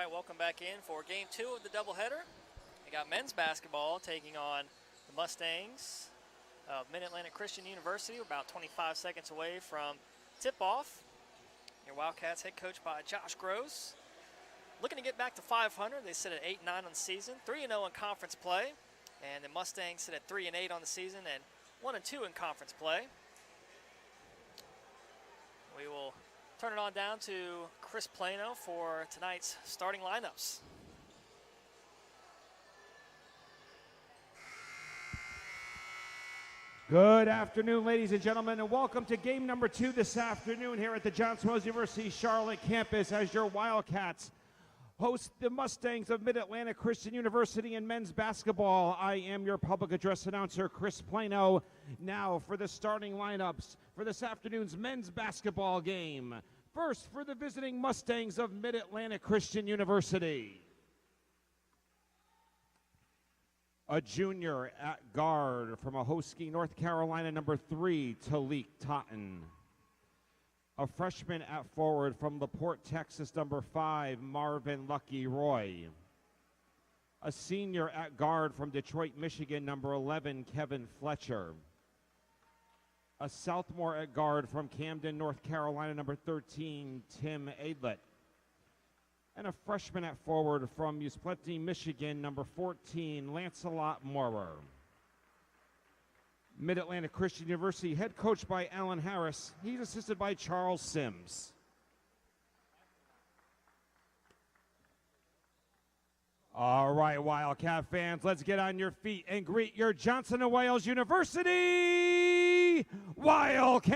right, welcome back in for game 2 of the doubleheader. We got men's basketball taking on the Mustangs of Mid-Atlantic Christian University. We're about 25 seconds away from tip-off. Your Wildcats head coach by Josh Gross. Looking to get back to 500. They sit at 8-9 on the season, 3-0 in conference play. And the Mustangs sit at 3-8 on the season and 1-2 in conference play. We will turn it on down to Chris Plano for tonight's starting lineups. Good afternoon, ladies and gentlemen, and welcome to game number 2 this afternoon here at the Johns Hopkins University Charlotte campus as your Wildcats host the Mustangs of Mid-Atlantic Christian University in men's basketball. I am your public address announcer, Chris Plano. Now for the starting lineups for this afternoon's men's basketball game. First, for the visiting Mustangs of Mid-Atlantic Christian University. A junior at guard from Ahoskie, North Carolina, number 3, Talik Totten. A freshman at forward from LaPorte, Texas, number 5, Marvin Lucky Roy. A senior at guard from Detroit, Michigan, number 11, Kevin Fletcher. A sophomore at guard from Camden, North Carolina, number 13, Tim Adlet. And a freshman at forward from Uspleti, Michigan, number 14, Lancelot Moorer. Mid-Atlantic Christian University, head coached by Alan Harris. He's assisted by Charles Sims. All right, Wildcat fans, let's get on your feet and greet your Johnson & Wales University Wildcats.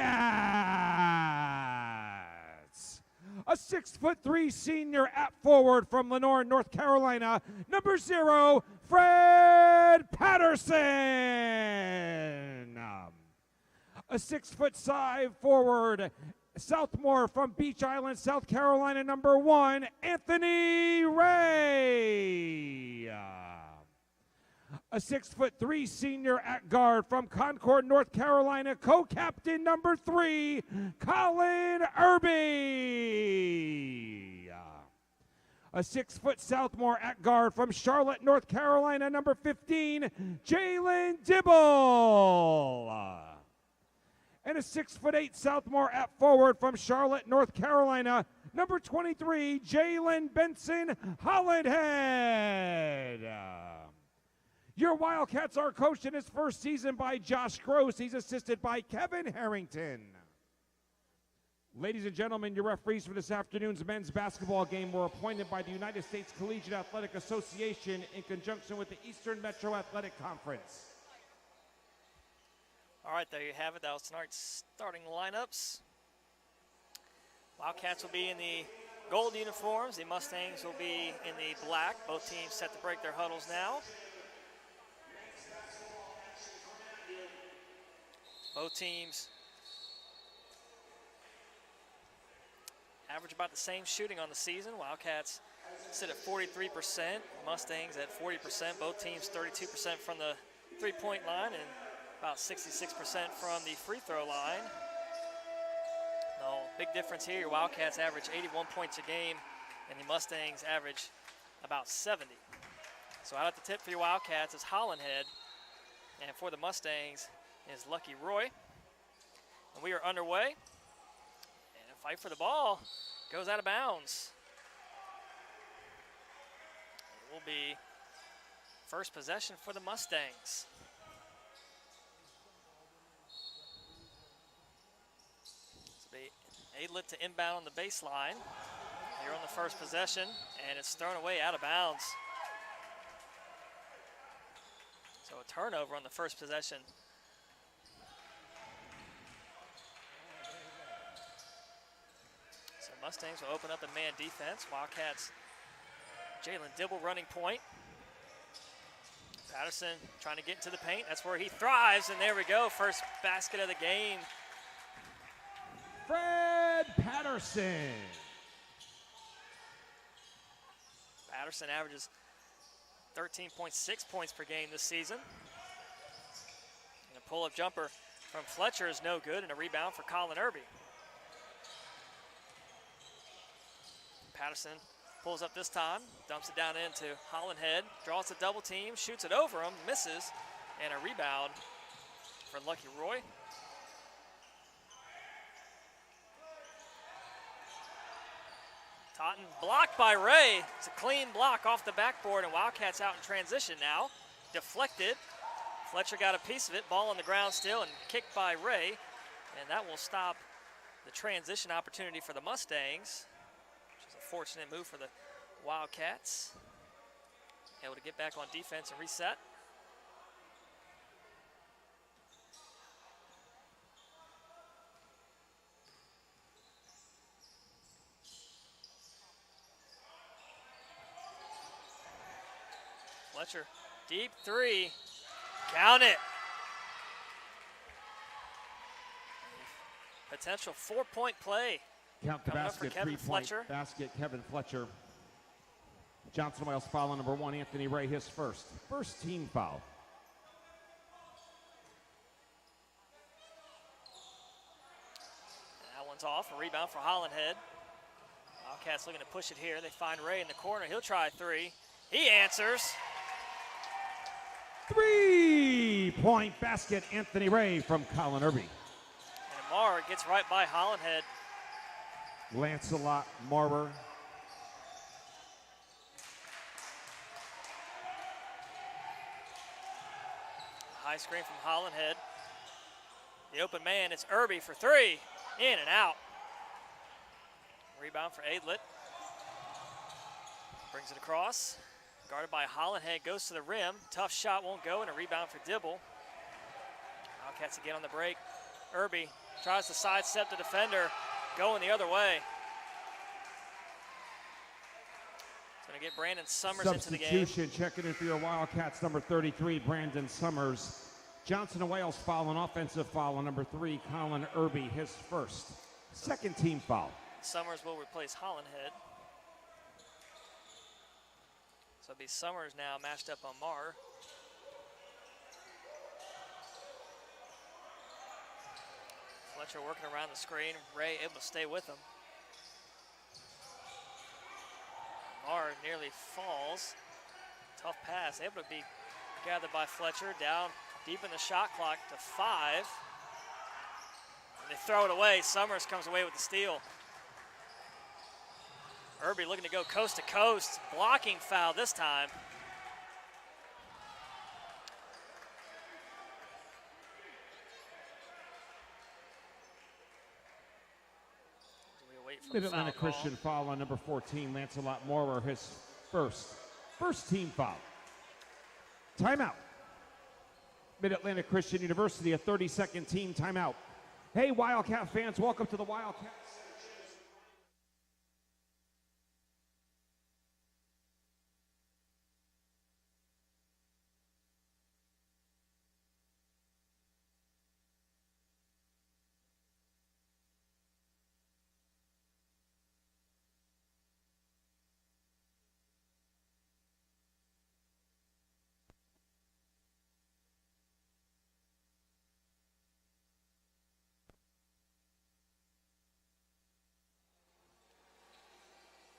A 6'3" senior at forward from Lenoir, North Carolina, number 0, Fred Patterson. A 6'5" forward, sophomore from Beach Island, South Carolina, number 1, Anthony Ray. A 6'3" senior at guard from Concord, North Carolina, co-captain number 3, Colin Irby. A 6' sophomore at guard from Charlotte, North Carolina, number 15, Jalen Dibble. And a 6'8" sophomore at forward from Charlotte, North Carolina, number 23, Jalen Benson Hollandhead. Your Wildcats are coached in his first season by Josh Gross. He's assisted by Kevin Harrington. Ladies and gentlemen, your referees for this afternoon's men's basketball game were appointed by the United States Collegiate Athletic Association in conjunction with the Eastern Metro Athletic Conference. All right, there you have it. That was tonight's starting lineups. Wildcats will be in the gold uniforms. The Mustangs will be in the black. Both teams set to break their huddles now. Both teams average about the same shooting on the season. Wildcats sit at 43%, Mustangs at 40%. Both teams 32% from the three-point line and about 66% from the free throw line. No big difference here. Your Wildcats average 81 points a game, and the Mustangs average about 70. So out at the tip for your Wildcats is Hollandhead, and for the Mustangs is Lucky Roy. And we are underway. And a fight for the ball goes out of bounds. It will be first possession for the Mustangs. This will be Adlet to inbound on the baseline here on the first possession, and it's thrown away out of bounds. So a turnover on the first possession. So Mustangs will open up in man defense. Wildcats, Jalen Dibble running point. Patterson trying to get into the paint. That's where he thrives, and there we go. First basket of the game. Fred Patterson. Patterson averages 13.6 points per game this season. And a pull-up jumper from Fletcher is no good, and a rebound for Colin Irby. Patterson Pulls up this time, dumps it down into Hollandhead, draws the double team, shoots it over him, misses, and a rebound for Lucky Roy. Totten blocked by Ray. It's a clean block off the backboard, and Wildcats out in transition now. Deflected. Fletcher got a piece of it. Ball on the ground still, and kicked by Ray. And that will stop the transition opportunity for the Mustangs, which is a fortunate move for the Wildcats. Able to get back on defense and reset. Fletcher, deep three, count it. Potential 4-point play. Count the basket, 3-point basket, Kevin Fletcher. Johnson Wales foul on number 1, Anthony Ray, his first team foul. And that one's off, a rebound for Hollandhead. Wildcats looking to push it here. They find Ray in the corner, he'll try three. He answers. 3-point basket, Anthony Ray from Colin Irby. And Marr gets right by Hollandhead. Lancelot Marr. High screen from Hollandhead. The open man, it's Irby for three. In and out. Rebound for Aidlet. Brings it across. Guarded by Hollandhead, goes to the rim. Tough shot, won't go, and a rebound for Dibble. Wildcats again on the break. Irby tries to sidestep the defender, going the other way. It's going to get Brandon Summers into the game. Substitution, checking in for your Wildcats, number 33, Brandon Summers. Johnson and Wales foul, an offensive foul on number 3, Colin Irby, his first. Second team foul. Summers will replace Hollandhead. So it'll be Summers now matched up on Marr. Fletcher working around the screen. Ray able to stay with him. Marr nearly falls. Tough pass. Able to be gathered by Fletcher. Down deep in the shot clock to 5. And they throw it away. Summers comes away with the steal. Irby looking to go coast to coast. Blocking foul this time. Mid-Atlantic Christian foul on number 14, Lancelot Moorer, his first team foul. Timeout. Mid-Atlantic Christian University, a 30-second team timeout. Hey, Wildcat fans, welcome to the Wildcats.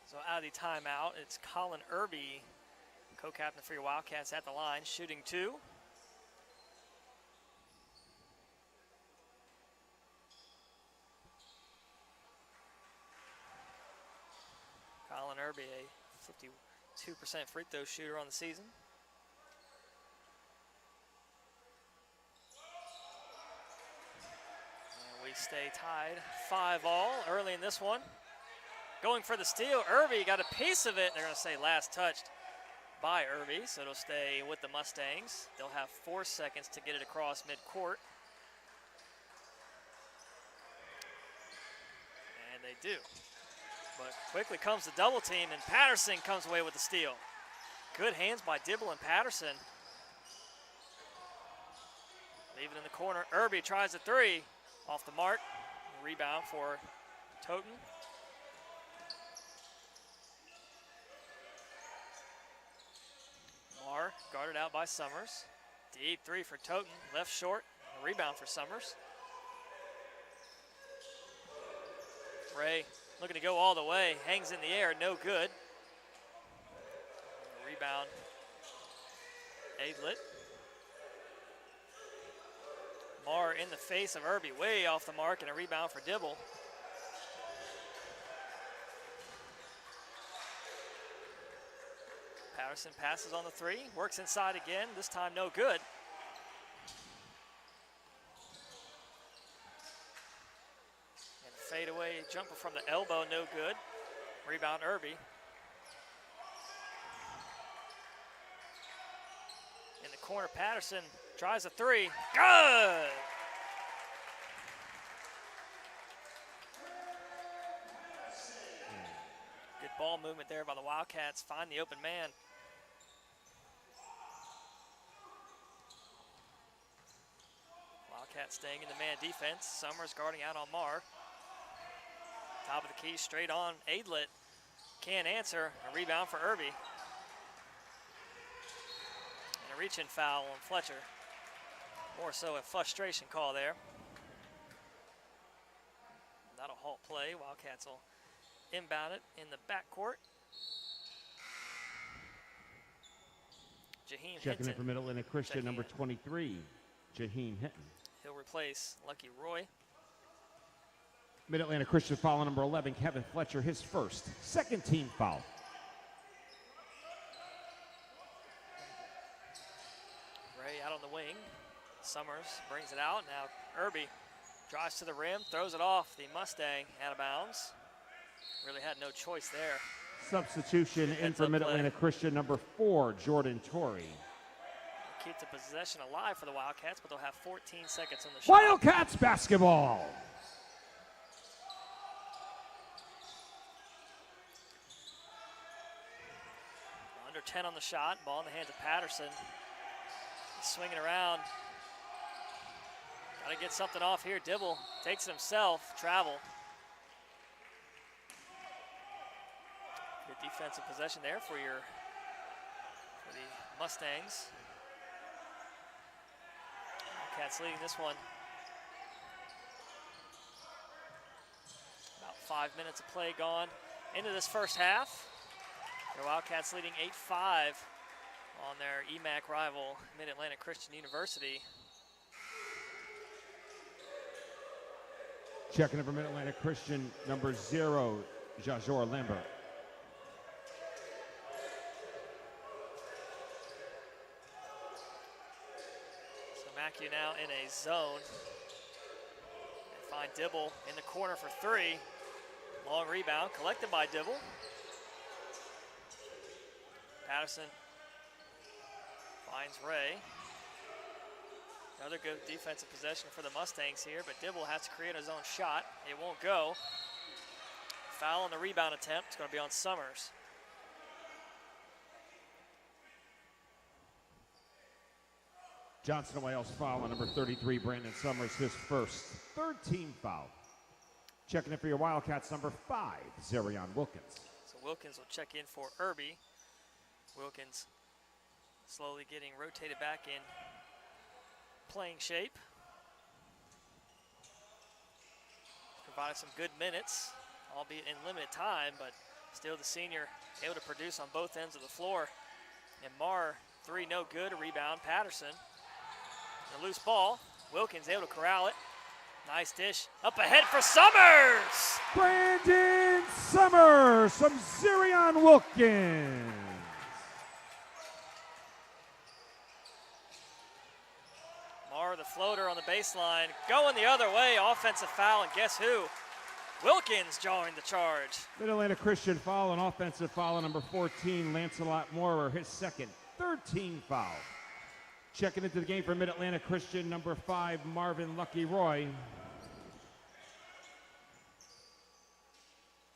So out of the timeout, it's Colin Irby, co-captain for your Wildcats, at the line, shooting 2. Colin Irby, a 52% free throw shooter on the season. And we stay tied 5-all early in this one. Going for the steal, Irby got a piece of it. They're going to say last touched by Irby, so it'll stay with the Mustangs. They'll have 4 seconds to get it across midcourt. And they do. But quickly comes the double team, and Patterson comes away with the steal. Good hands by Dibble and Patterson. Leave it in the corner. Irby tries a three. Off the mark. Rebound for Toten. Marr guarded out by Summers. Deep three for Toten, left short. A rebound for Summers. Ray looking to go all the way, hangs in the air, no good. Rebound, Aidlet. Marr in the face of Irby, way off the mark, and a rebound for Dibble. Patterson passes on the three, works inside again, this time no good. And fadeaway jumper from the elbow, no good. Rebound Irby. In the corner, Patterson tries a three. Good! Good ball movement there by the Wildcats. Find the open man. Wildcats staying in the man defense. Summers guarding out on Marr. Top of the key, straight on Aidlet. Can't answer. A rebound for Irby. Reach-in foul on Fletcher. More so a frustration call there. That'll halt play. Wildcats will inbound it in the backcourt. Jaheim Checking Hinton. in for Middle Atlantic Christian, number 23, Jaheim Hinton. He'll replace Lucky Roy. Mid-Atlantic Christian foul on number 11, Kevin Fletcher, his first, second team foul. Ray out on the wing. Summers brings it out. Now Irby drives to the rim, throws it off. The Mustang out of bounds. Really had no choice there. Substitution in for Mid-Atlantic Christian, number 4, Jordan Torrey. Keep the possession alive for the Wildcats, but they'll have 14 seconds on the shot. Wildcats basketball. Under 10 on the shot. Ball in the hands of Patterson. He's swinging around. Got to get something off here. Dibble takes it himself. Travel. Good defensive possession there for the Mustangs. Wildcats leading this one. About 5 minutes of play gone into this first half. The Wildcats leading 8-5 on their EMAC rival, Mid-Atlantic Christian University. Checking in for Mid-Atlantic Christian, number 0, Jajor Lambert. So Mackey now in a zone. They find Dibble in the corner for three. Long rebound collected by Dibble. Patterson finds Ray. Another good defensive possession for the Mustangs here, but Dibble has to create his own shot. It won't go. Foul on the rebound attempt. It's going to be on Summers. Johnson Wales foul on number 33, Brandon Summers, his first, third team foul. Checking in for your Wildcats, number 5, Zarion Wilkins. So Wilkins will check in for Irby. Wilkins slowly getting rotated back in playing shape. Provided some good minutes, albeit in limited time, but still the senior able to produce on both ends of the floor. And Marr, three no good, a rebound. Patterson, a loose ball. Wilkins able to corral it. Nice dish, up ahead for Summers! Brandon Summers from Zarion Wilkins. Marr, the floater on the baseline, going the other way, offensive foul, and guess who? Wilkins joined the charge. Mid-Atlantic Christian foul, an offensive foul on number 14, Lancelot Moorer, his second, third team foul. Checking into the game for Mid-Atlantic Christian, number 5, Marvin Lucky Roy.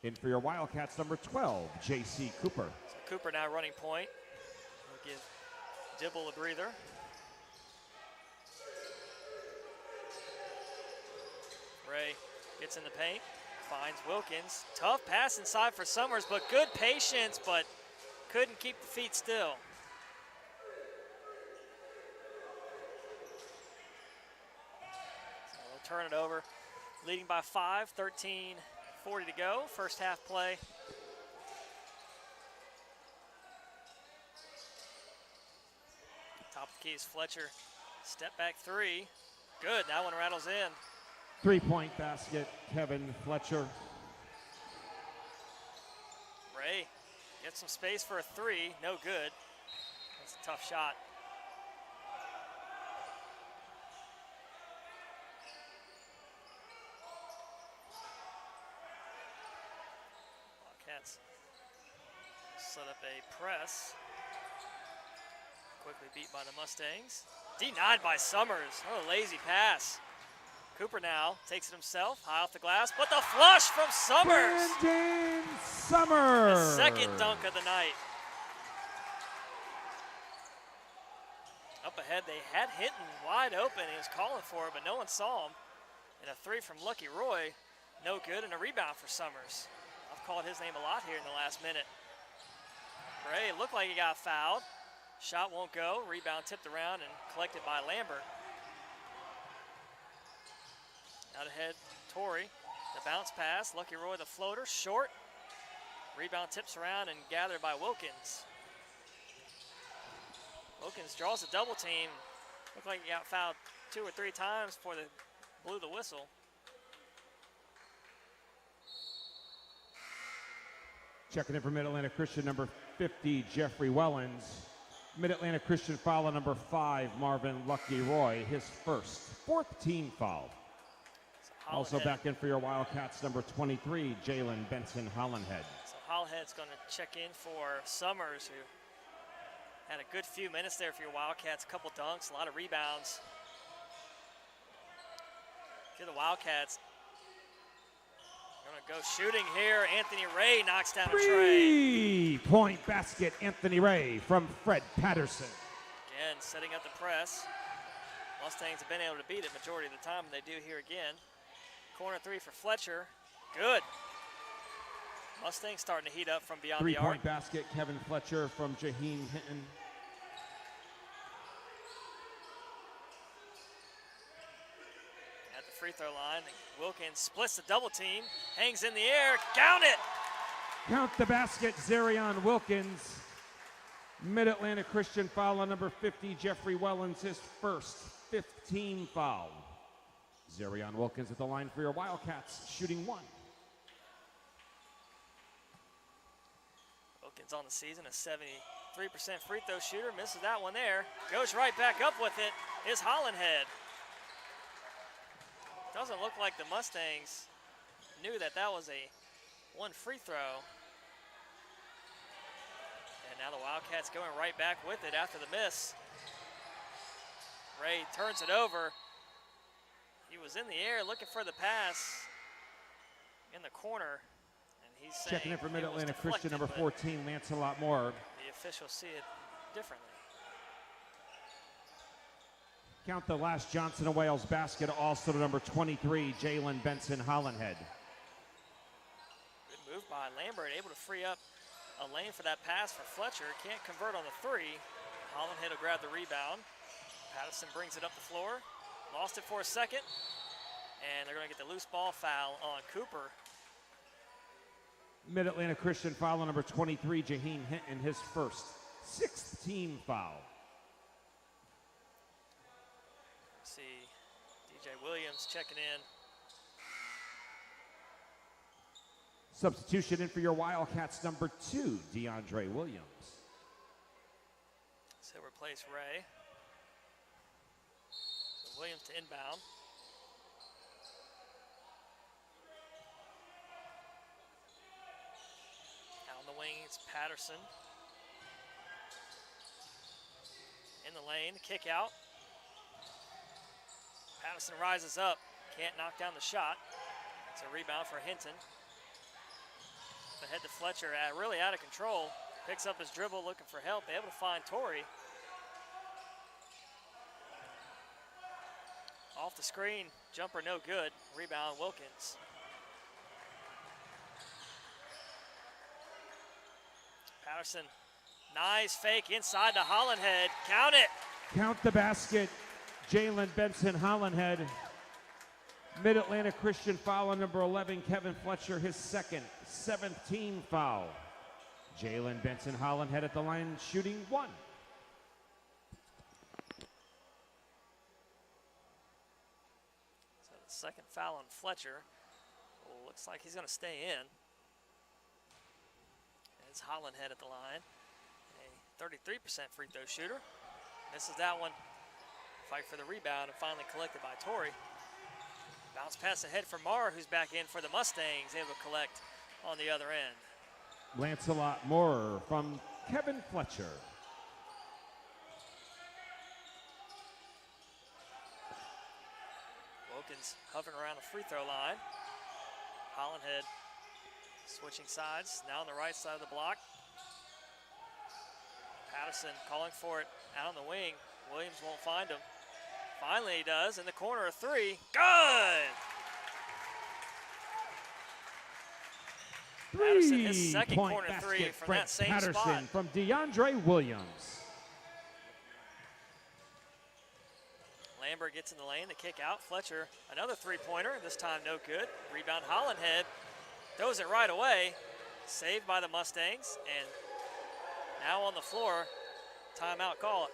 In for your Wildcats, number 12, J.C. Cooper. So Cooper now running point. He'll give Dibble a breather. Ray gets in the paint, finds Wilkins. Tough pass inside for Summers, but good patience, but couldn't keep the feet still. So they'll turn it over. Leading by 5, 13-40 to go. First half play. Huskies. Fletcher, step back three. Good, that one rattles in. 3-point basket, Kevin Fletcher. Ray gets some space for a three, no good. That's a tough shot. Wildcats set up a press. Quickly beat by the Mustangs. Denied by Summers. Oh, a lazy pass. Cooper now takes it himself, high off the glass, but the flush from Summers. Brandon Summers. The second dunk of the night. Up ahead, they had Hinton wide open. He was calling for it, but no one saw him. And a three from Lucky Roy, no good, and a rebound for Summers. I've called his name a lot here in the last minute. Ray looked like he got fouled. Shot won't go. Rebound tipped around and collected by Lambert. Out ahead, Torrey. The bounce pass. Lucky Roy, the floater, short. Rebound tips around and gathered by Wilkins. Wilkins draws a double team. Looked like he got fouled 2 or 3 times before they blew the whistle. Checking in for Mid-Atlantic Christian, number 50, Jeffrey Wellens. Mid-Atlantic Christian foul on number 5, Marvin Lucky Roy, his first, 4th team foul. Also back in for your Wildcats, number 23, Jalen Benson Hollandhead. So Hollandhead's going to check in for Summers, who had a good few minutes there for your Wildcats. A couple dunks, a lot of rebounds. For the Wildcats, going to go shooting here. Anthony Ray knocks down a tray. 3-point basket, Anthony Ray from Fred Patterson. Again, setting up the press. Mustangs have been able to beat it majority of the time, and they do here again. Corner three for Fletcher. Good. Mustangs starting to heat up from beyond the arc. 3-point basket, Kevin Fletcher from Jaheen Hinton. At the free throw line, Wilkins splits the double team, hangs in the air, count it! Count the basket, Zarion Wilkins. Mid-Atlantic Christian foul on number 50, Jeffrey Wellens, his first 15 foul. Zarion Wilkins at the line for your Wildcats, shooting 1. Wilkins on the season, a 73% free throw shooter, misses that one there. Goes right back up with it, is Hollandhead. Doesn't look like the Mustangs knew that that was a 1 free throw. And now the Wildcats going right back with it after the miss. Ray turns it over. He was in the air looking for the pass in the corner. And he's checking in for Mid-Atlantic Christian, number 14, Lancelot Moore. The officials see it differently. Count the last Johnson of Wales basket, also to number 23, Jalen Benson Hollandhead. Good move by Lambert, able to free up a lane for that pass for Fletcher. Can't convert on the 3. Hollandhead will grab the rebound. Patterson brings it up the floor. Lost it for a second. And they're going to get the loose ball foul on Cooper. Mid-Atlantic Christian foul on number 23, Jaheen Hinton, his first 6th team foul. See DJ Williams checking in. Substitution in for your Wildcats, number 2, DeAndre Williams. So replace Ray. So Williams to inbound. Out on the wing, it's Patterson. In the lane, kick out. Patterson rises up, can't knock down the shot. It's a rebound for Hinton. Ahead to Fletcher, really out of control. Picks up his dribble, looking for help, able to find Torrey. Off the screen, jumper no good. Rebound Wilkins. Patterson, nice fake inside to Hollandhead. Count it. Count the basket, Jalen Benson Hollandhead. Mid-Atlantic Christian foul on number 11, Kevin Fletcher, his second, 7th team foul. Jalen Benson Hollandhead at the line, shooting 1. Second foul on Fletcher. Well, looks like he's going to stay in. It's Hollandhead at the line, a 33% free throw shooter. Misses that one. Fight for the rebound and finally collected by Torrey. Bounce pass ahead for Marr, who's back in for the Mustangs, able to collect on the other end. Lancelot Moore from Kevin Fletcher. Wilkins hovering around the free throw line. Hollandhead switching sides, now on the right side of the block. Patterson calling for it out on the wing. Williams won't find him. Finally he does, in the corner of three. Good! Patterson, his second corner three from that same Patterson spot. From DeAndre Williams. Lambert gets in the lane, the kick out. Fletcher, another three-pointer, this time no good. Rebound Hollandhead, throws it right away. Saved by the Mustangs, and now on the floor, timeout call.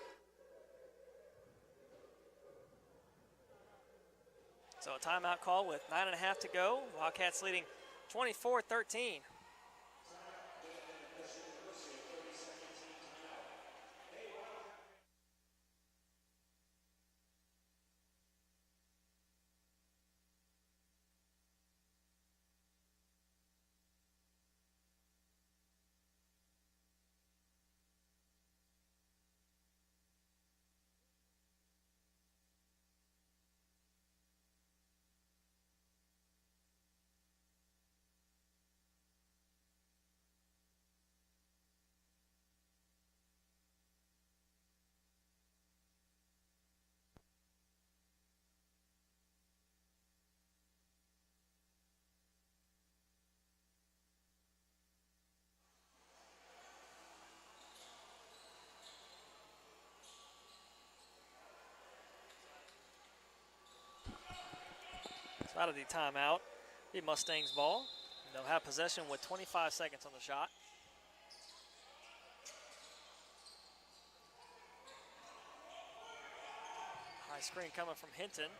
So a timeout call with 9.5 to go. Wildcats leading 24-13. So out of the timeout, the Mustangs ball. They'll have possession with 25 seconds on the shot. High screen coming from Hinton.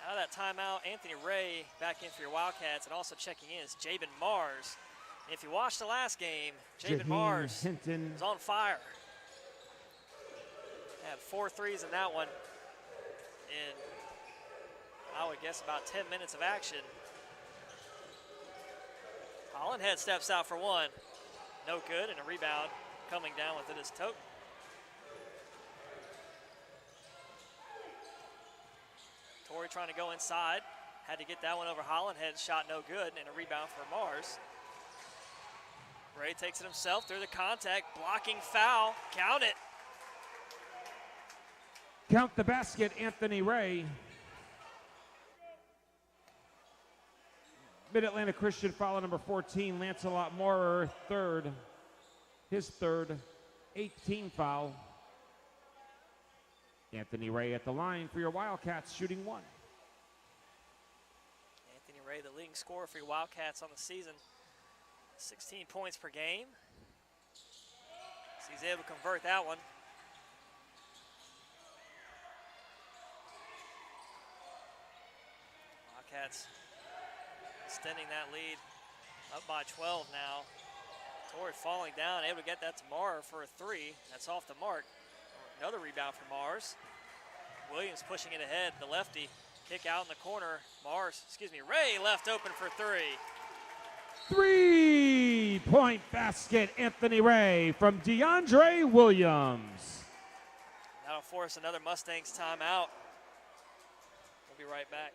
Out of that timeout, Anthony Ray back in for your Wildcats, and also checking in is Jabin Mars. And if you watched the last game, Jabin Mars Hinton was on fire. Had 4 threes in that one in, I would guess, about 10 minutes of action. Hollandhead steps out for one. No good, and a rebound coming down with it is Tote. Torrey trying to go inside. Had to get that one over Hollandhead. Shot no good, and a rebound for Mars. Ray takes it himself through the contact. Blocking foul. Count it. Count the basket, Anthony Ray. Mid-Atlantic Christian foul number 14, Lancelot Moore, third. His third, 18 foul. Anthony Ray at the line for your Wildcats, shooting one. Anthony Ray, the leading scorer for your Wildcats on the season. 16 points per game. So he's able to convert that one. Wildcats extending that lead up by 12 now. Torrey falling down, able to get that to Marr for a three. That's off the mark. Another rebound for Mars. Williams pushing it ahead, the lefty. Kick out in the corner. Ray left open for three. 3-point basket, Anthony Ray from DeAndre Williams. That'll force another Mustangs timeout. We'll be right back.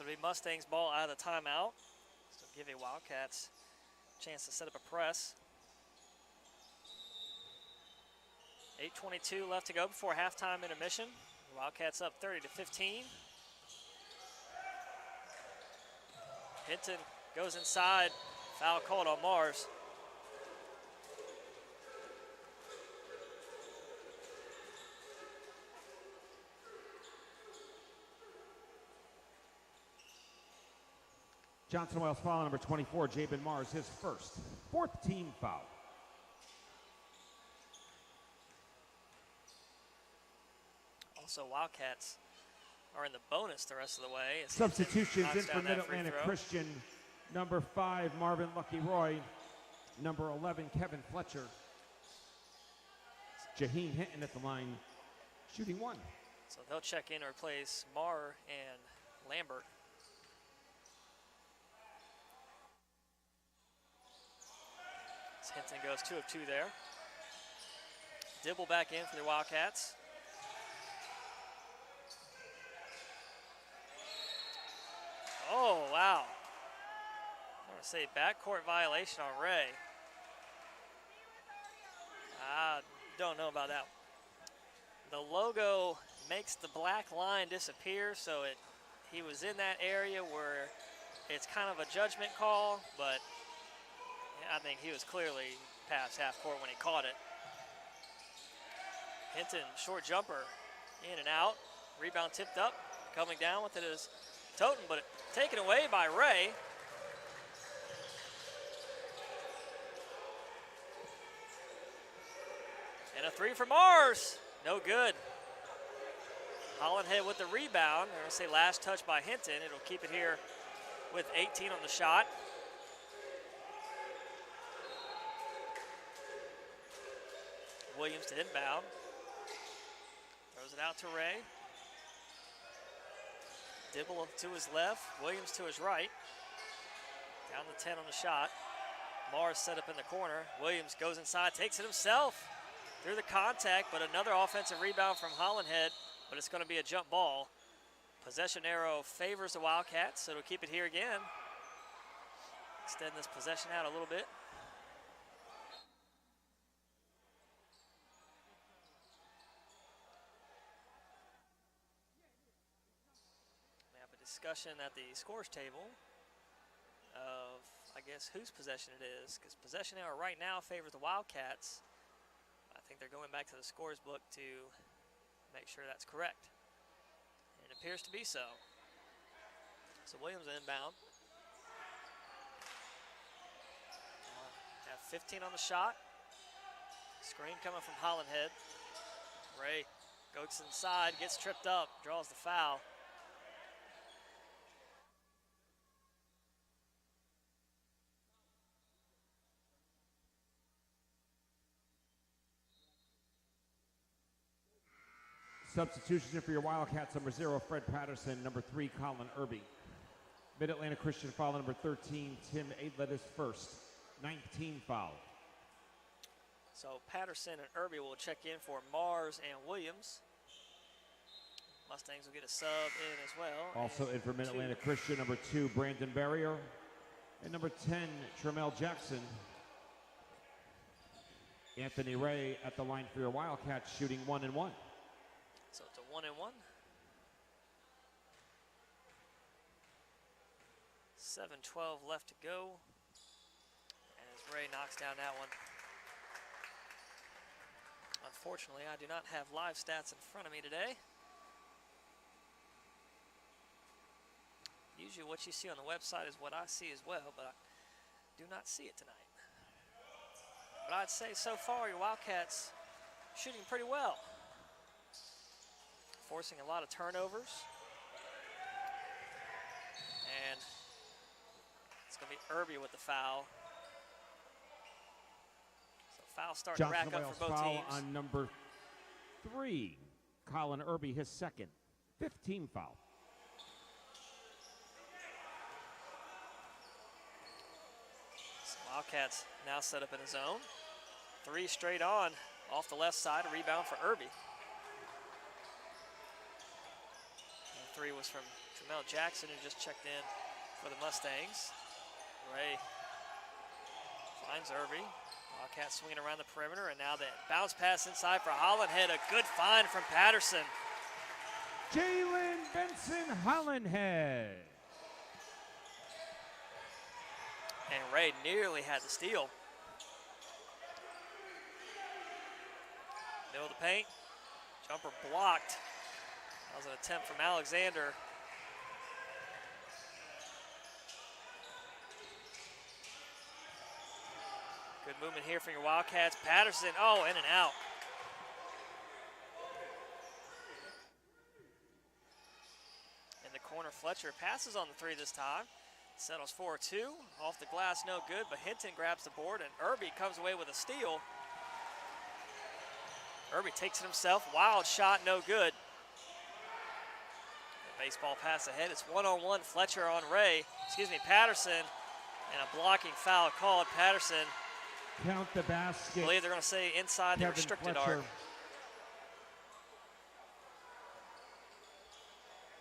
So it'll be Mustangs ball out of the timeout. So give a Wildcats a chance to set up a press. 8:22 left to go before halftime intermission. Wildcats up 30-15. Hinton goes inside. Foul called on Mars. Johnson Wales foul number 24, Jabin Mars, his first, fourth team foul. Also, Wildcats are in the bonus the rest of the way. Substitutions in for Mid-Atlantic Christian. Number 5, Marvin Lucky Roy. Number 11, Kevin Fletcher. Jaheen Hinton at the line, shooting 1. So they'll check in or replace Marr and Lambert. Hinton goes 2 of 2 there. Dibble back in for the Wildcats. Oh, wow. I'm going to say backcourt violation on Ray. I don't know about that. The logo makes the black line disappear, so he was in that area where it's kind of a judgment call, but I think he was clearly past half court when he caught it. Hinton, short jumper, in and out. Rebound tipped up, coming down with it is Toten, but taken away by Ray. And a 3 for Mars, no good. Hollandhead with the rebound. I'm gonna say last touch by Hinton. It'll keep it here with 18 on the shot. Williams to inbound. Throws it out to Ray. Dibble to his left, Williams to his right. Down to 10 on the shot. Mars set up in the corner. Williams goes inside, takes it himself through the contact, but another offensive rebound from Hollandhead, but it's going to be a jump ball. Possession arrow favors the Wildcats, so it'll keep it here again. Extend this possession out a little bit. Discussion at the scores table of, I guess, whose possession it is, because possession arrow right now favors the Wildcats. I think they're going back to the scores book to make sure that's correct. And it appears to be so. So Williams inbound. Have 15 on the shot. Screen coming from Hollandhead. Ray goes inside, gets tripped up, draws the foul. Substitutions in for your Wildcats, number 0, Fred Patterson. Number 3, Colin Irby. Mid-Atlantic Christian foul number 13, Tim Aidlet is first. 19 foul. So Patterson and Irby will check in for Mars and Williams. Mustangs will get a sub in as well. Also in for Mid-Atlantic Christian, number 2, Brandon Barrier. And number 10, Tremel Jackson. Anthony Ray at the line for your Wildcats, shooting 1 and 1. So it's a 1 and 1. 7:12 left to go. As Ray knocks down that one. Unfortunately, I do not have live stats in front of me today. Usually what you see on the website is what I see as well, but I do not see it tonight. But I'd say so far your Wildcats shooting pretty well. Forcing a lot of turnovers. And it's going to be Irby with the foul. So foul starting to rack up for both teams. Foul on number 3, Colin Irby, his second. 15 foul. So Wildcats now set up in a zone. 3 straight on off the left side, a rebound for Irby. 3 was from Jamel Jackson, who just checked in for the Mustangs. Ray finds Irby. Wildcats swinging around the perimeter, and now the bounce pass inside for Hollandhead. A good find from Patterson. Jalen Benson Hollandhead. And Ray nearly had the steal. Middle of the paint. Jumper blocked. That was an attempt from Alexander. Good movement here from your Wildcats. Patterson, oh, in and out. In the corner, Fletcher passes on the three this time. Settles 4-2. Off the glass, no good, but Hinton grabs the board, and Irby comes away with a steal. Irby takes it himself. Wild shot, no good. A baseball pass ahead. It's one-on-one, Fletcher on Patterson, and a blocking foul called. Patterson. Count the basket. I believe they're going to say inside the restricted Fletcher. arc.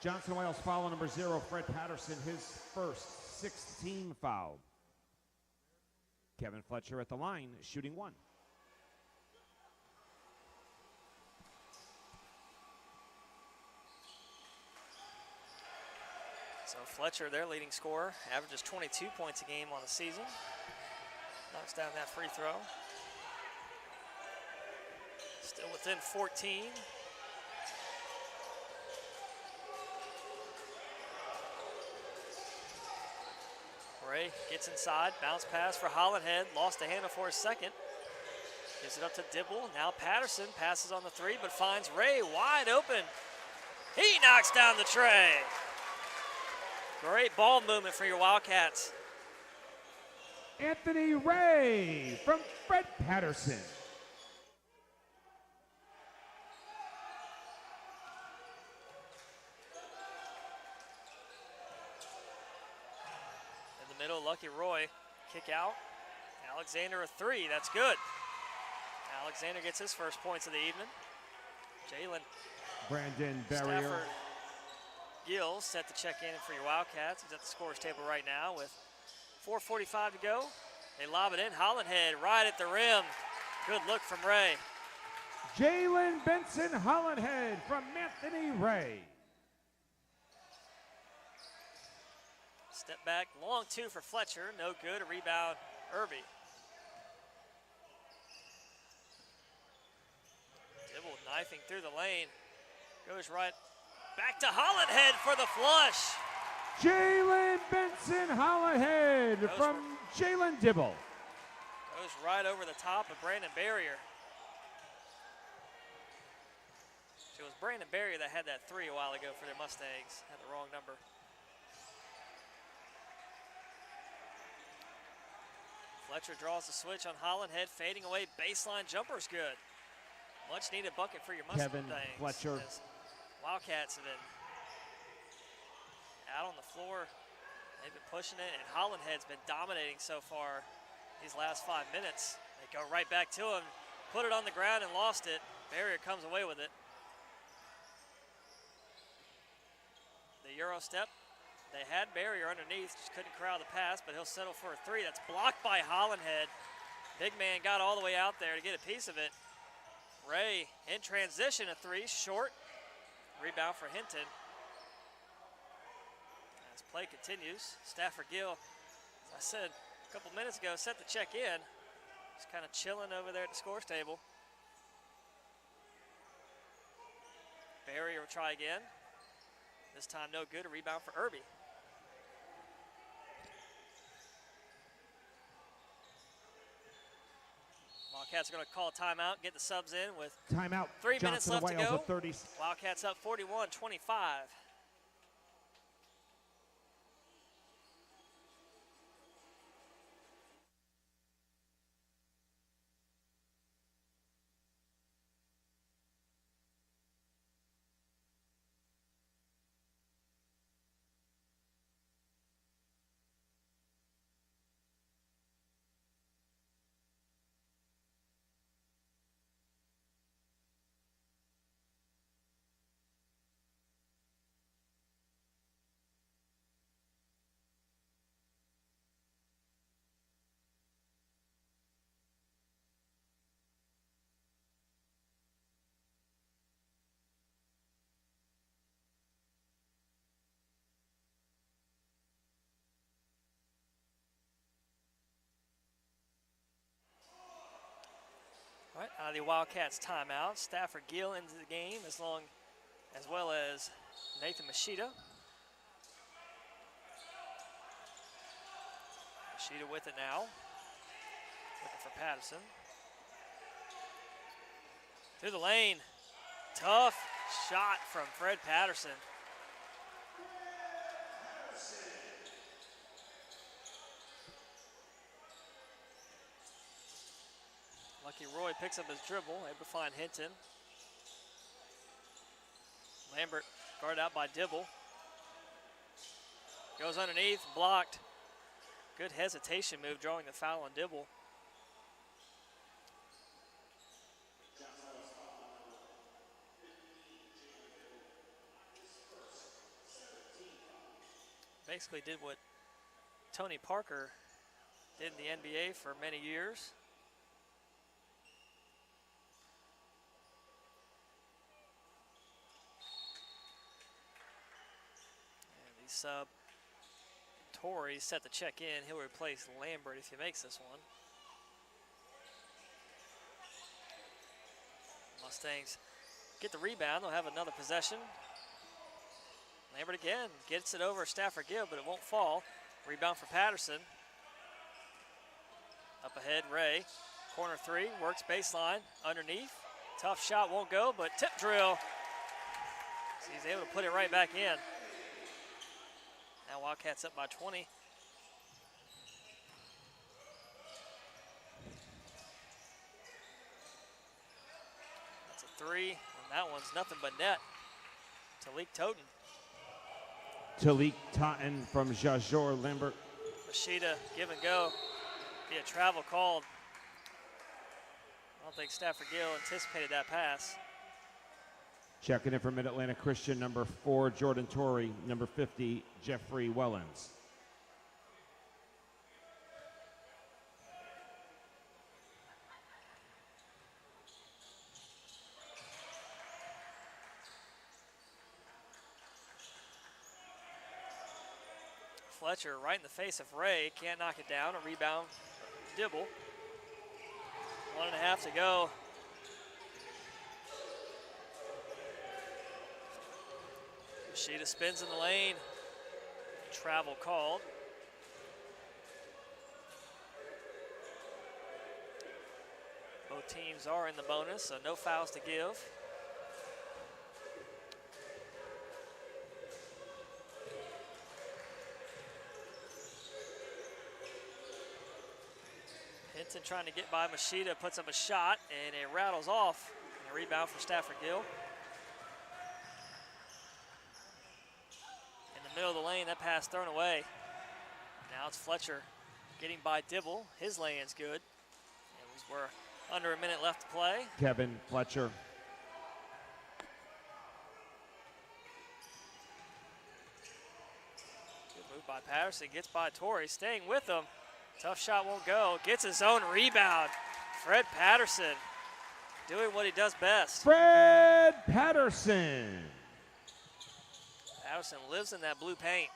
Johnson Wales foul number 0, Fred Patterson, his first 16 foul. Kevin Fletcher at the line, shooting 1. So Fletcher, their leading scorer, averages 22 points a game on the season. Knocks down that free throw. Still within 14. Ray gets inside, bounce pass for Hollandhead, lost a handle for a second. Gives it up to Dibble. Now Patterson passes on the three, but finds Ray wide open. He knocks down the tray. Great ball movement for your Wildcats. Anthony Ray from Fred Patterson. In the middle, Lucky Roy, kick out. Alexander a three, that's good. Alexander gets his first points of the evening. Jalen Brandon Barrier. Stafford Gill set to check in for your Wildcats. He's at the scorer's table right now with 4:45 to go. They lob it in. Hollandhead right at the rim. Good look from Ray. Jalen Benson Hollandhead from Anthony Ray. Step back, long two for Fletcher. No good. A rebound, Irby. Dibble knifing through the lane. Goes right back to Hollandhead for the flush. Jalen Benson Hollandhead from Jalen Dibble. Goes right over the top of Brandon Barrier. So it was Brandon Barrier that had that three a while ago for their Mustangs. Had the wrong number. Fletcher draws the switch on Hollandhead, fading away. Baseline jumper's good. Much needed bucket for your Mustangs. Kevin Fletcher. Wildcats have been out on the floor. They've been pushing it, and Hollandhead's been dominating so far these last 5 minutes. They go right back to him, put it on the ground and lost it. Barrier comes away with it. The Euro step. They had Barrier underneath, just couldn't corral the pass, but he'll settle for a three. That's blocked by Hollandhead. Big man got all the way out there to get a piece of it. Ray in transition, a three, short. Rebound for Hinton. As play continues, Stafford Gill, as I said a couple minutes ago, set to check in. Just kind of chilling over there at the scores table. Barrier will try again. This time no good, a rebound for Irby. Wildcats are going to call a timeout, get the subs in with timeout. 3 minutes left to go. 30. Wildcats up 41-25. All right, out of the Wildcats timeout, Stafford Gill into the game as well as Nathan Machida. Machida with it now. Looking for Patterson. Through the lane. Tough shot from Fred Patterson. Lucky Roy picks up his dribble, able to find Hinton. Lambert guarded out by Dibble. Goes underneath, blocked. Good hesitation move, drawing the foul on Dibble. Basically did what Tony Parker did in the NBA for many years. And the sub, Torrey, set to check in. He'll replace Lambert if he makes this one. Mustangs get the rebound. They'll have another possession. Lambert again gets it over Stafford Gill, but it won't fall. Rebound for Patterson. Up ahead, Ray. Corner three, works baseline, underneath. Tough shot, won't go, but tip drill. So he's able to put it right back in. Now Wildcats up by 20. That's a three, and that one's nothing but net. Talik Toten. Talik Totten from Jajor Lambert. Machida, give and go. Be a travel called. I don't think Stafford Gill anticipated that pass. Checking in for Mid-Atlantic Christian, number 4, Jordan Torrey, number 50, Jeffrey Wellens. Fletcher right in the face of Ray, can't knock it down. A rebound, Dibble. 1.5 to go. Machida spins in the lane. Travel called. Both teams are in the bonus, so no fouls to give. Hinton trying to get by Machida, puts up a shot, and it rattles off. And a rebound for Stafford Gill. In the middle of the lane, that pass thrown away. Now it's Fletcher getting by Dibble. His lay-in's good. And we're under a minute left to play. Kevin Fletcher. Good move by Patterson, gets by Torrey, staying with him. Tough shot won't go, gets his own rebound. Fred Patterson doing what he does best. Fred Patterson. Patterson lives in that blue paint.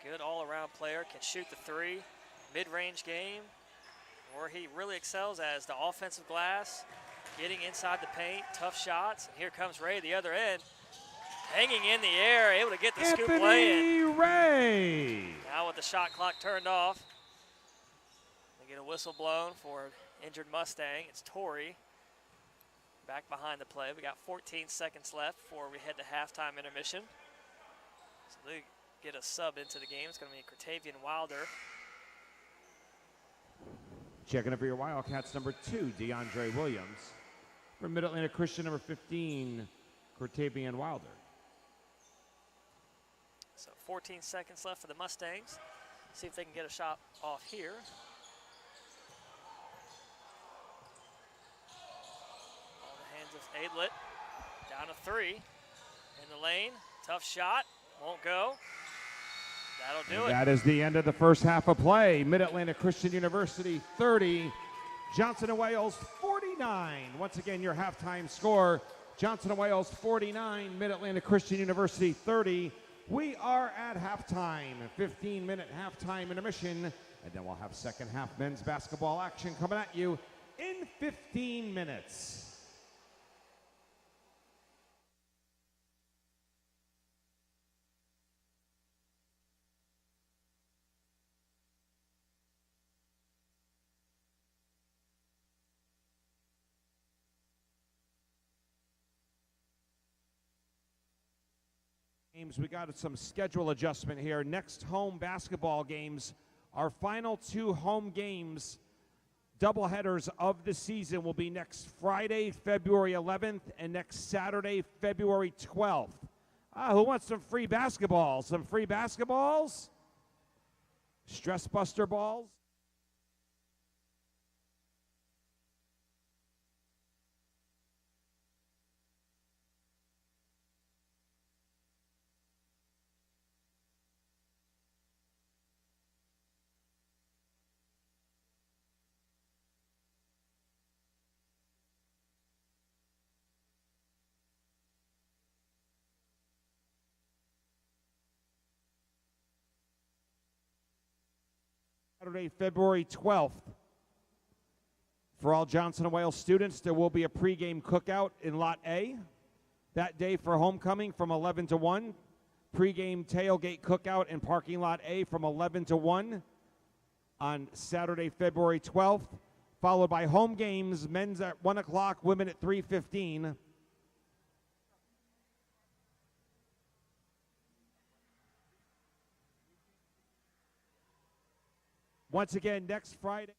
Good all-around player, can shoot the three. Mid-range game, where he really excels as the offensive glass, getting inside the paint, tough shots. And here comes Ray the other end. Hanging in the air, able to get the scoop lay in. Ray. Now with the shot clock turned off, they get a whistle blown for injured Mustang. It's Torrey back behind the play. We got 14 seconds left before we head to halftime intermission. So they get a sub into the game. It's going to be Cratavian Wilder. Checking up for your Wildcats, number 2, DeAndre Williams. From Mid-Atlantic Christian, number 15, Cratavian Wilder. So 14 seconds left for the Mustangs. See if they can get a shot off here. On the hands of Aidlet. Down to 3. In the lane. Tough shot. Won't go. That'll do it. That is the end of the first half of play. Mid-Atlantic Christian University 30, Johnson & Wales 49. Once again, your halftime score, Johnson & Wales 49, Mid-Atlantic Christian University 30. We are at halftime, 15-minute halftime intermission And then we'll have second half men's basketball action coming at you in 15 minutes. We got some schedule adjustment here. Next home basketball games, our final 2 home games, doubleheaders of the season, will be next Friday, February 11th, and next Saturday, February 12th. Who wants some free basketballs? Some free basketballs? Stress buster balls? Saturday, February 12th. For all Johnson & Wales students, there will be a pregame cookout in Lot A. That day for homecoming from 11 to 1. Pregame tailgate cookout in parking lot A from 11 to 1 on Saturday, February 12th. Followed by home games, men's at 1 o'clock, women at 3:15. Once again, next Friday.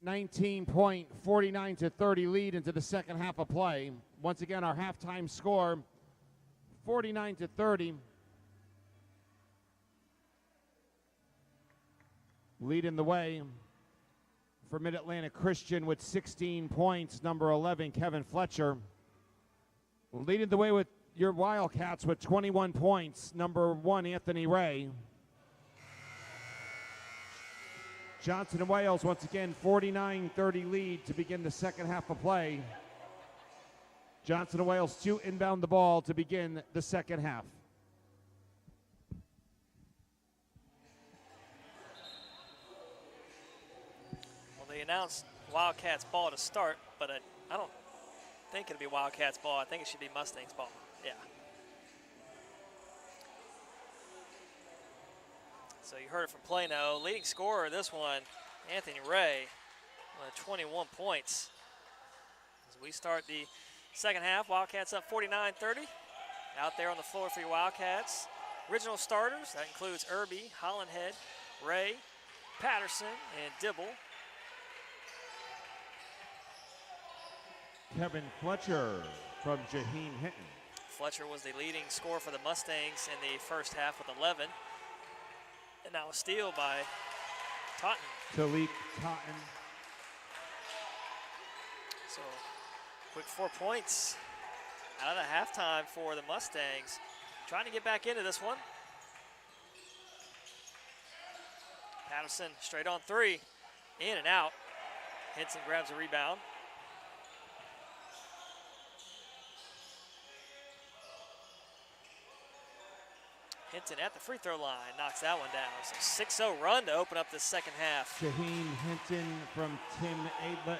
19-point, 49-30 lead into the second half of play. Once again, our halftime score, 49-30. Leading the way for Mid-Atlantic Christian with 16 points, number 11, Kevin Fletcher. Leading the way with your Wildcats with 21 points, number 1, Anthony Ray. Johnson and Wales, once again, 49-30 lead to begin the second half of play. Johnson and Wales to inbound the ball to begin the second half. Well, they announced Wildcats ball to start, but I don't think it'll be Wildcats ball. I think it should be Mustangs ball. Yeah. So you heard it from Plano. Leading scorer this one, Anthony Ray, with 21 points. As we start the second half, Wildcats up 49-30. Out there on the floor for your Wildcats. Original starters, that includes Irby, Hollandhead, Ray, Patterson, and Dibble. Kevin Fletcher from Jaheen Hinton. Fletcher was the leading scorer for the Mustangs in the first half with 11. And now a steal by Totten. Talik Totten. So, quick 4 points out of the halftime for the Mustangs. Trying to get back into this one. Patterson straight on three. In and out. Hinton grabs a rebound. Hinton at the free throw line, knocks that one down. So 6-0 run to open up this second half. Jaheen Hinton from Tim Aidlet.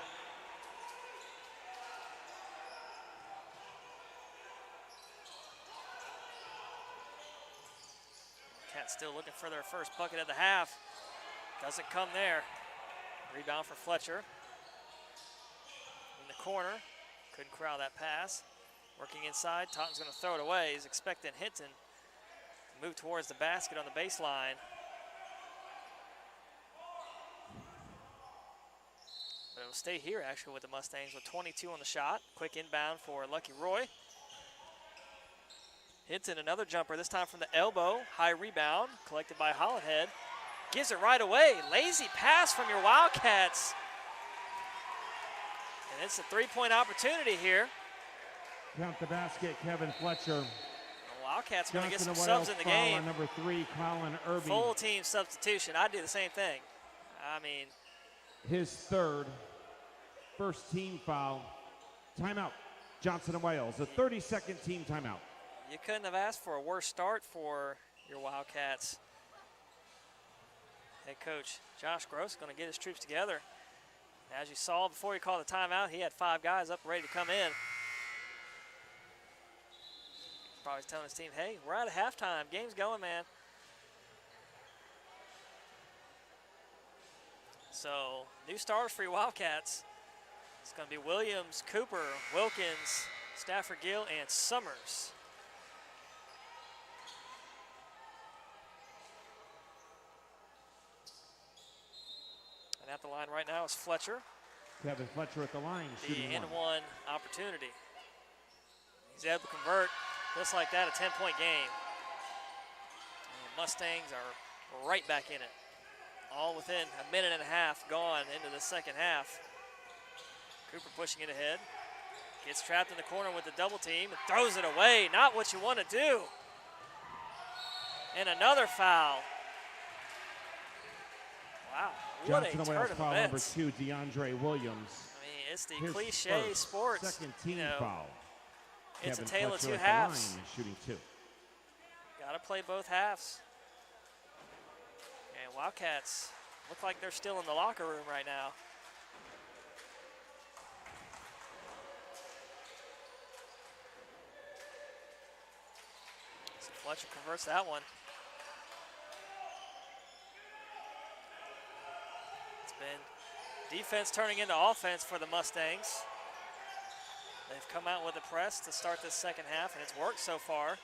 Cats still looking for their first bucket of the half. Doesn't come there. Rebound for Fletcher. In the corner, couldn't corral that pass. Working inside, Totten's gonna throw it away. He's expecting Hinton move towards the basket on the baseline. But it'll stay here actually with the Mustangs with 22 on the shot. Quick inbound for Lucky Roy. Hinton, another jumper, this time from the elbow. High rebound, collected by Hollandhead. Gives it right away. Lazy pass from your Wildcats. And it's a three-point opportunity here. Count the basket, Kevin Fletcher. Wildcats are going to get some subs in the game. Number 3, Colin Irby. Full team substitution. I'd do the same thing. I mean, his first team foul. Timeout, Johnson and Wales. A 30-second team timeout. You couldn't have asked for a worse start for your Wildcats. Head coach Josh Gross going to get his troops together. As you saw before he called the timeout, he had 5 guys up ready to come in. Probably telling his team, hey, we're out of halftime. Game's going, man. So, new starters for your Wildcats. It's going to be Williams, Cooper, Wilkins, Stafford Gill, and Summers. And at the line right now is Fletcher. Kevin Fletcher at the line, shooting the and-one opportunity. He's able to convert. Just like that, a 10-point game. And the Mustangs are right back in it. All within a minute and a half gone into the second half. Cooper pushing it ahead. Gets trapped in the corner with the double team and throws it away. Not what you want to do. And another foul. Wow, what Johnson a and Wales turn of foul events. number 2, DeAndre Williams. I mean, it's the His cliche first, sports. Second team foul. It's Kevin a tale Fletcher of two at the halves. line, shooting 2. Got to play both halves. And Wildcats look like they're still in the locker room right now. So Fletcher converts that one. It's been defense turning into offense for the Mustangs. They've come out with a press to start this second half, and it's worked so far.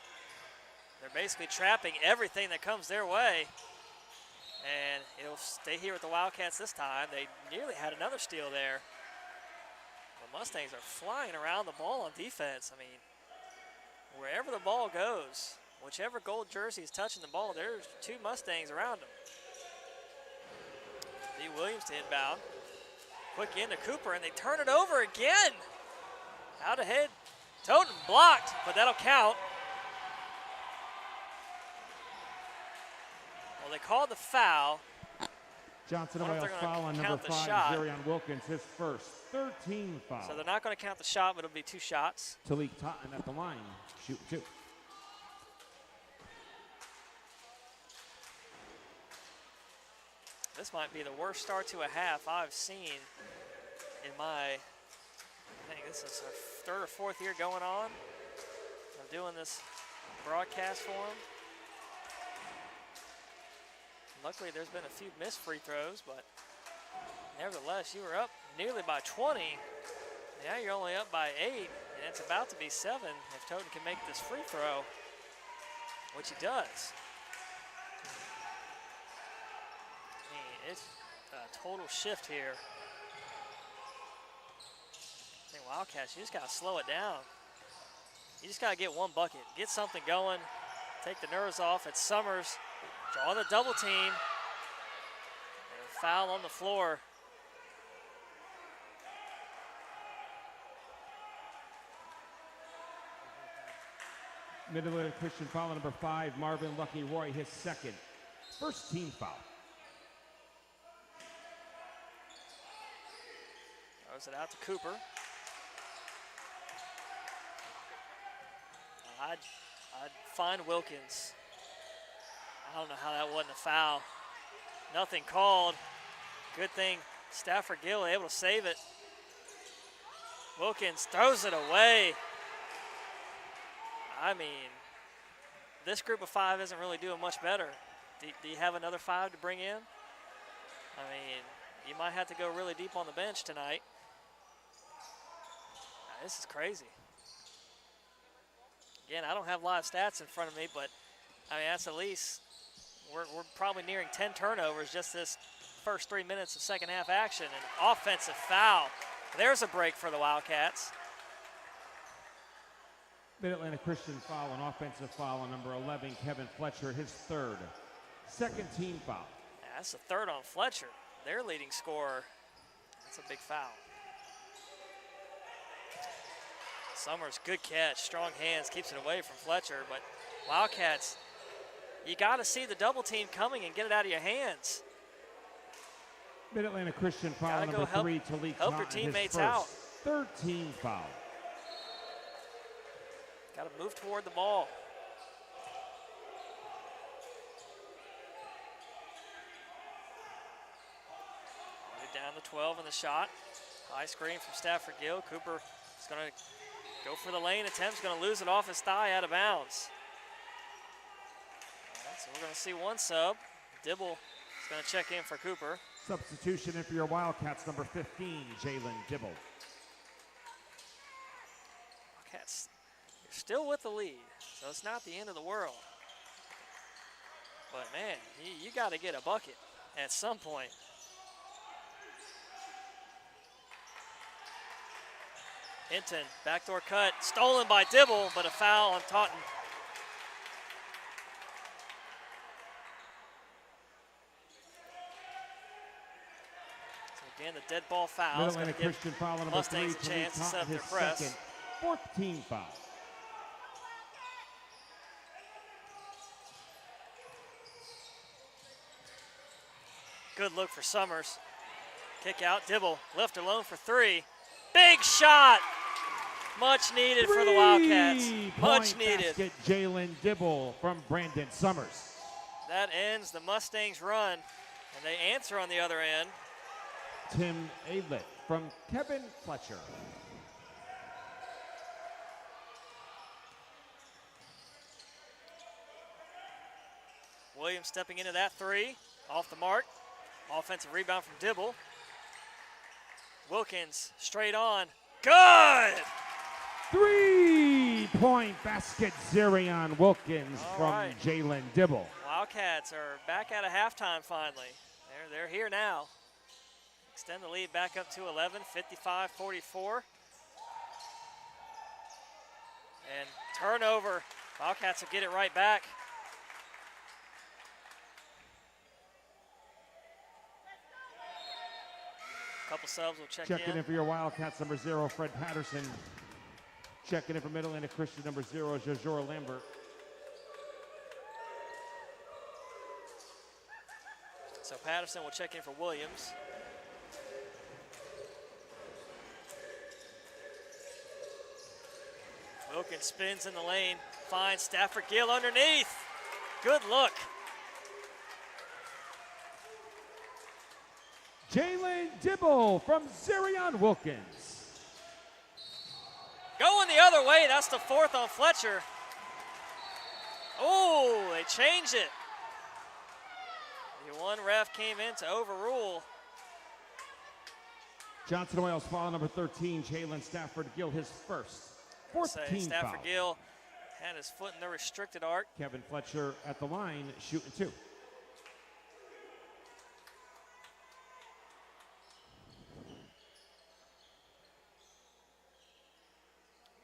They're basically trapping everything that comes their way. And it'll stay here with the Wildcats this time. They nearly had another steal there. The Mustangs are flying around the ball on defense. I mean, wherever the ball goes, whichever gold jersey is touching the ball, there's 2 Mustangs around them. D. Williams to inbound. Quick into Cooper, and they turn it over again. Out ahead. Toten blocked, but that'll count. Well, they called the foul. Johnson away a foul on number 5, Zerion Wilkins, his first, 13 foul. So they're not going to count the shot, but it'll be 2 shots. Talik Totten at the line, shoot 2. This might be the worst start to a half I've seen in my, I think this is our 3rd or 4th year going on of doing this broadcast for them. Luckily, there's been a few missed free throws, but nevertheless, you were up nearly by 20. Now you're only up by 8, and it's about to be 7 if Toten can make this free throw, which he does. I mean, it's a total shift here. I think Wildcats, you just got to slow it down. You just got to get 1 bucket, get something going, take the nerves off. It's Summers. Draw the double team. And a foul on the floor. Mid-Atlantic Christian foul on number 5, Marvin Lucky Roy, his 2nd. First team foul. Throws it out to Cooper. I'd find Wilkins. I don't know how that wasn't a foul. Nothing called. Good thing Stafford Gill able to save it. Wilkins throws it away. I mean, this group of 5 isn't really doing much better. Do you have another 5 to bring in? I mean, you might have to go really deep on the bench tonight. This is crazy. Again, I don't have live stats in front of me, but I mean, that's at least, we're probably nearing 10 turnovers just this first 3 minutes of second half action. An offensive foul. There's a break for the Wildcats. Mid-Atlantic Christian foul, an offensive foul on number 11, Kevin Fletcher, his 3rd. 2nd team foul. Yeah, that's the 3rd on Fletcher, their leading scorer. That's a big foul. Summers, good catch, strong hands, keeps it away from Fletcher, but Wildcats, you got to see the double team coming and get it out of your hands. Mid-Atlantic Christian foul number 3, Talik help your Totten, teammates his out. 1st. 3rd team foul. Got to move toward the ball. Down the 12 in the shot. High screen from Stafford Gill. Cooper is going to go for the lane attempt. He's going to lose it off his thigh out of bounds. All right, so we're going to see 1 sub. Dibble is going to check in for Cooper. Substitution in for your Wildcats, number 15, Jalen Dibble. Wildcats, you're still with the lead, so it's not the end of the world. But man, you got to get a bucket at some point. Hinton, backdoor cut, stolen by Dibble, but a foul on Totten. So again, the dead ball foul is going to give Mustangs a chance to set up their press. 4th team foul. Good look for Summers. Kick out, Dibble left alone for 3. Big shot. Much needed for the Wildcats. Much needed. Basket, Jalen Dibble from Brandon Summers. That ends the Mustangs' run, and they answer on the other end. Tim Aylett from Kevin Fletcher. Williams stepping into that 3, off the mark. Offensive rebound from Dibble. Wilkins straight on. Good! 3-point basket, Zerion Wilkins from right. Jalen Dibble. Wildcats are back at a halftime finally. They're here now. Extend the lead back up to 11, 55-44. And turnover. Wildcats will get it right back. Couple subs will check Checking in for your Wildcats, number 0, Fred Patterson. Checking in for Middle Atlantic Christian, number 0, Jojora Lambert. So Patterson will check in for Williams. Wilkins spins in the lane, finds Stafford Gill underneath. Good look. Jalen Dibble from Zerion Wilkins. Going the other way, that's the 4th on Fletcher. Oh, they changed it. The one ref came in to overrule. Johnson Oils foul number 13, Jalen Stafford Gill, his first 14th Stafford foul. Gill had his foot in the restricted arc. Kevin Fletcher at the line, shooting 2.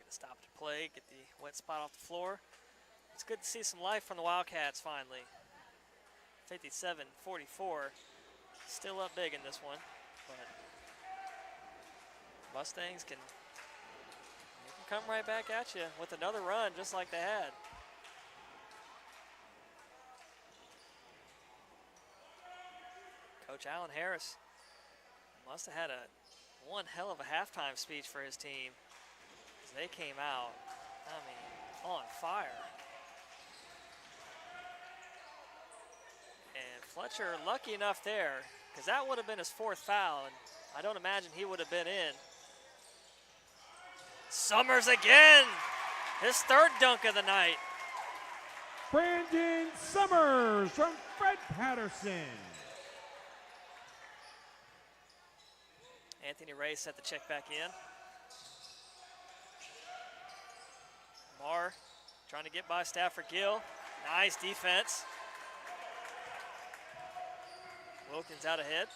Stop to play, get the wet spot off the floor. It's good to see some life from the Wildcats finally. 57-44, still up big in this one, but Mustangs can come right back at you with another run just like they had. Coach Alan Harris must have had one hell of a halftime speech for his team. They came out, I mean, on fire. And Fletcher lucky enough there, because that would have been his 4th foul, and I don't imagine he would have been in. Summers again, his 3rd dunk of the night. Brandon Summers from Fred Patterson. Anthony Ray set the check back in. Marr trying to get by Stafford Gill. Nice defense. Wilkins out ahead.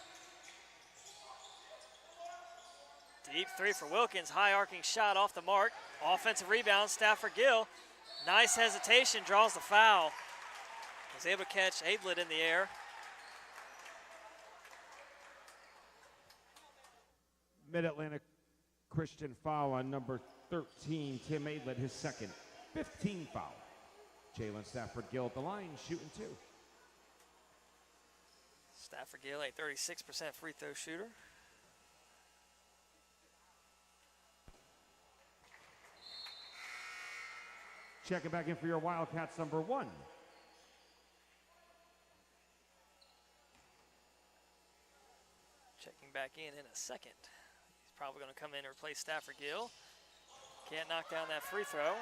Deep 3 for Wilkins. High arcing shot off the mark. Offensive rebound, Stafford Gill. Nice hesitation, draws the foul. Was able to catch Aidlet in the air. Mid-Atlantic Christian foul on number 13, Tim Aidlet, his second. 15 foul. Jalen Stafford Gill at the line, shooting 2. Stafford Gill, a 36% free throw shooter. Checking back in for your Wildcats, number 1. Checking back in a second. He's probably going to come in and replace Stafford Gill. Can't knock down that free throw.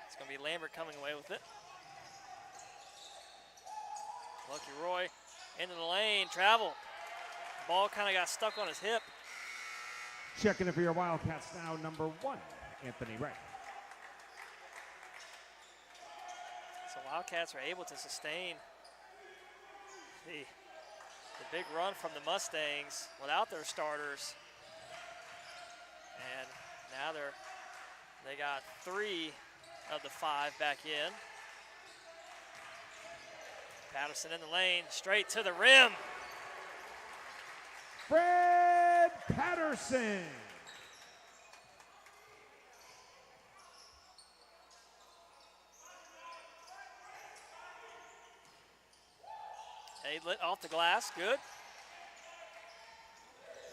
It's going to be Lambert coming away with it. Lucky Roy into the lane, travel. Ball kind of got stuck on his hip. Checking in for your Wildcats now, number 1, Anthony Ray. So Wildcats are able to sustain the big run from the Mustangs without their starters. And now they got 3 of the 5 back in. Patterson in the lane, straight to the rim. Fred Patterson. Aidlet off the glass, good.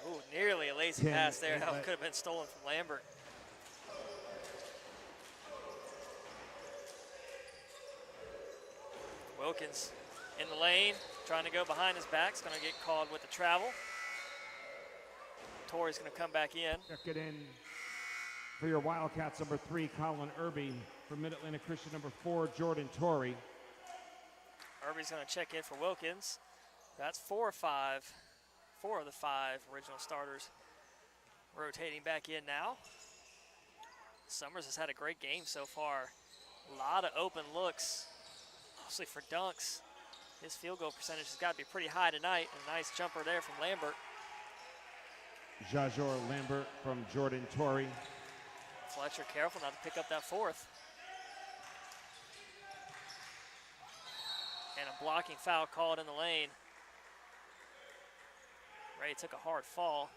Ooh, nearly a lazy pass there. That could have been stolen from Lambert. Wilkins in the lane, trying to go behind his back. Is going to get called with the travel. Torrey's going to come back in. Check it in for your Wildcats, number 3, Colin Irby. For Mid-Atlantic Christian, number 4, Jordan Torrey. Irby's going to check in for Wilkins. That's 4 of the 5 original starters rotating back in now. Summers has had a great game so far. A lot of open looks, mostly for dunks. His field goal percentage has got to be pretty high tonight. A nice jumper there from Lambert. Jajor Lambert from Jordan Torrey. Fletcher careful not to pick up that fourth. And a blocking foul called in the lane. Ray took a hard fall.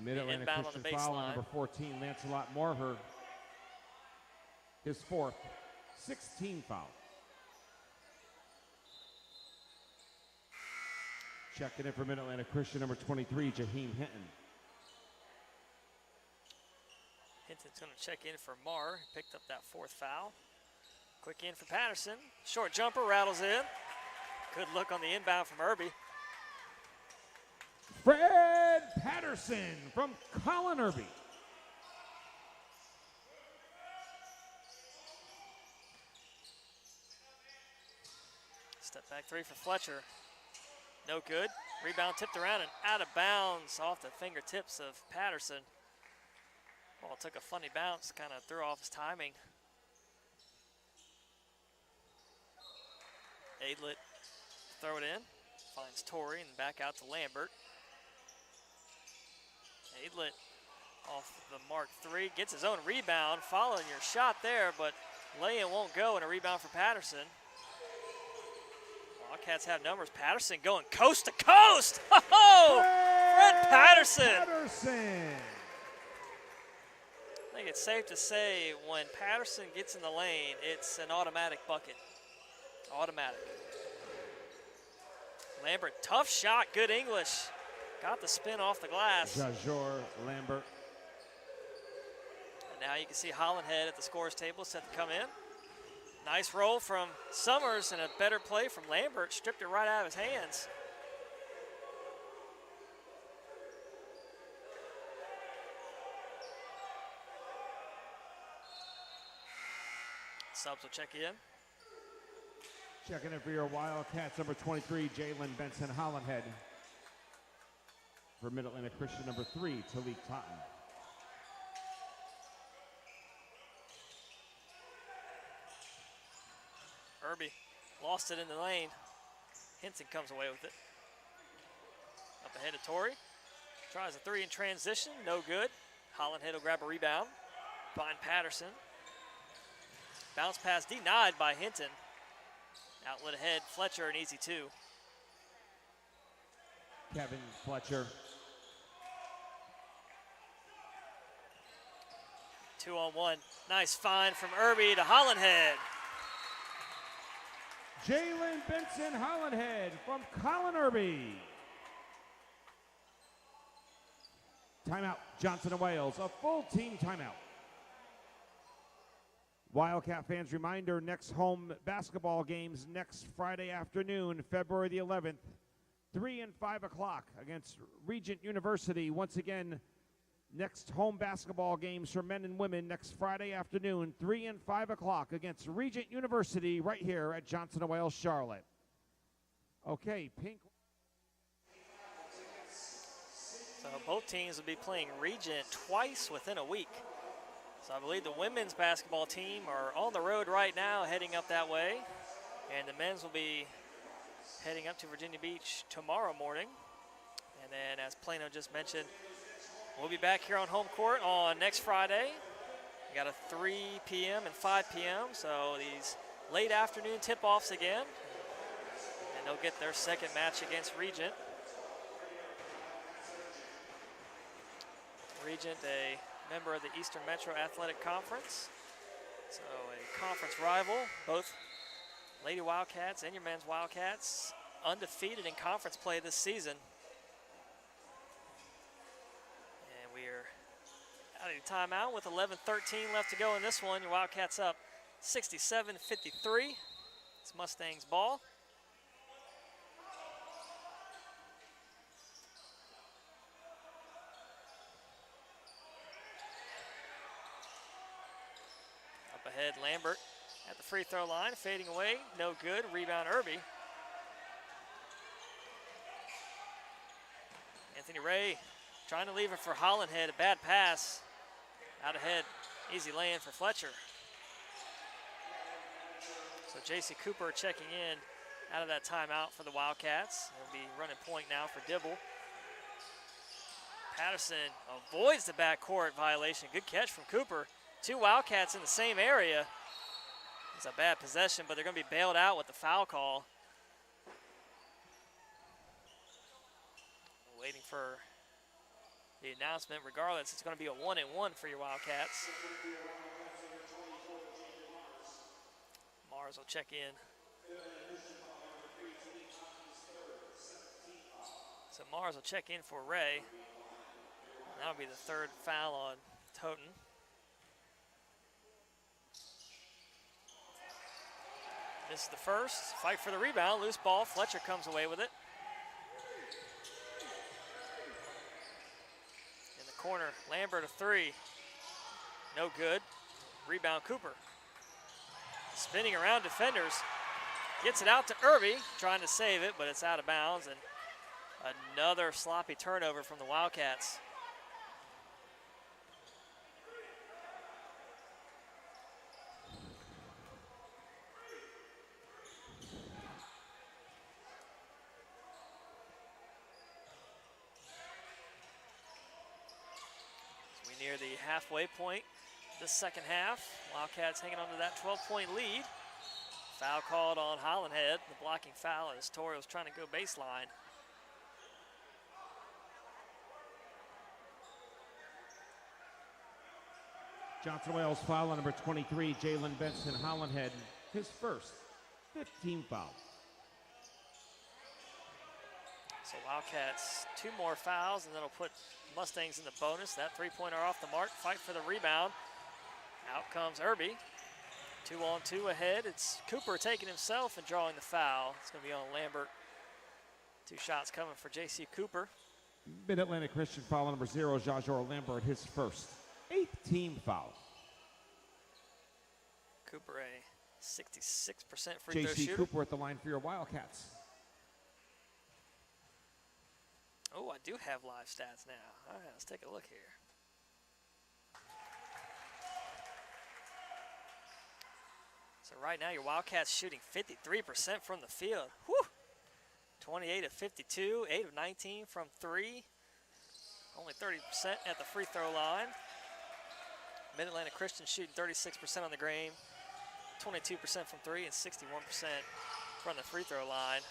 Mid-Atlantic Inbound on Christian the foul baseline. on number 14, Lancelot Morher. His fourth, 16 foul. Checking in for Mid-Atlantic Christian, number 23, Jaheim Hinton. Hinton's going to check in for Marr. He picked up that fourth foul. Quick in for Patterson. Short jumper rattles in. Good look on the inbound from Irby. Fred Patterson from Colin Irby. Step back three for Fletcher. No good. Rebound tipped around and out of bounds off the fingertips of Patterson. Ball took a funny bounce, kind of threw off his timing. Aidlet throw it in, finds Torrey and back out to Lambert. Aidlet off the mark three, gets his own rebound, following your shot there, but lay-in won't go, and a rebound for Patterson. Wildcats have numbers. Patterson going coast to coast. Oh, Fred Patterson. I think it's safe to say when Patterson gets in the lane, it's an automatic bucket. Automatic. Lambert, tough shot, good English. Got the spin off the glass. Jajor Lambert. And now you can see Hollandhead at the scores table set to come in. Nice roll from Summers and a better play from Lambert. Stripped it right out of his hands. Subs will check in. Checking in for your Wildcats, number 23, Jalen Benson Hollandhead. For Mid-Atlantic Christian, number 3, Talik Totten. Irby lost it in the lane. Hinton comes away with it. Up ahead of Torrey. Tries a three in transition, no good. Hollandhead will grab a rebound. Find Patterson. Bounce pass denied by Hinton. Outlet ahead, Fletcher, an easy two. Kevin Fletcher. 2-on-1. Nice find from Irby to Hollandhead. Jalen Benson Hollandhead from Colin Irby. Timeout, Johnson and Wales, a full team timeout. Wildcat fans, reminder, next home basketball games next Friday afternoon, February the 11th, 3 and 5 o'clock against Regent University. Once again, next home basketball games for men and women next Friday afternoon, 3 and 5 o'clock against Regent University right here at Johnson & Wales, Charlotte. Okay, pink. So both teams will be playing Regent twice within a week. So I believe the women's basketball team are on the road right now heading up that way. And the men's will be heading up to Virginia Beach tomorrow morning. And then, as Plano just mentioned, we'll be back here on home court on next Friday. We got a 3 p.m. and 5 p.m. So these late afternoon tip-offs again. And they'll get their second match against Regent. Regent, a member of the Eastern Metro Athletic Conference. So a conference rival, both Lady Wildcats and your men's Wildcats undefeated in conference play this season. And we are out of timeout with 11:13 left to go in this one. Your Wildcats up 67-53. It's Mustangs ball. Ahead, Lambert at the free throw line, fading away, no good. Rebound, Irby. Anthony Ray trying to leave it for Hollandhead, a bad pass. Out ahead, easy lay-in for Fletcher. So J.C. Cooper checking in out of that timeout for the Wildcats. He'll be running point now for Dibble. Patterson avoids the backcourt violation. Good catch from Cooper. 2 Wildcats in the same area. It's a bad possession, but they're going to be bailed out with the foul call. Waiting for the announcement. Regardless, it's going to be a 1-and-1 for your Wildcats. Mars will check in. So Mars will check in for Ray. That'll be the 3rd foul on Toten. This is the first. Fight for the rebound. Loose ball. Fletcher comes away with it. In the corner, Lambert a 3. No good. Rebound Cooper. Spinning around defenders. Gets it out to Irby, trying to save it, but it's out of bounds. And another sloppy turnover from the Wildcats. Near the halfway point this second half. Wildcats hanging on to that 12-point lead. Foul called on Hollandhead. The blocking foul as Torio's trying to go baseline. Johnson Wales foul on number 23, Jalen Benson Hollandhead, his first 15 foul. So Wildcats 2 more fouls, and that'll put Mustangs in the bonus. That 3-pointer off the mark. Fight for the rebound. Out comes Irby. 2-on-2 ahead. It's Cooper taking himself and drawing the foul. It's going to be on Lambert. 2 shots coming for J.C. Cooper. Mid-Atlantic Christian foul on number 0, Jajor Lambert, his first 8th team foul. Cooper a 66% free throw J.C. shooter. Cooper at the line for your Wildcats. Oh, I do have live stats now. All right, let's take a look here. So right now, your Wildcats shooting 53% from the field. Whew! 28 of 52, 8 of 19 from 3. Only 30% at the free throw line. Mid-Atlantic Christian shooting 36% on the game, 22% from 3, and 61% from the free throw line.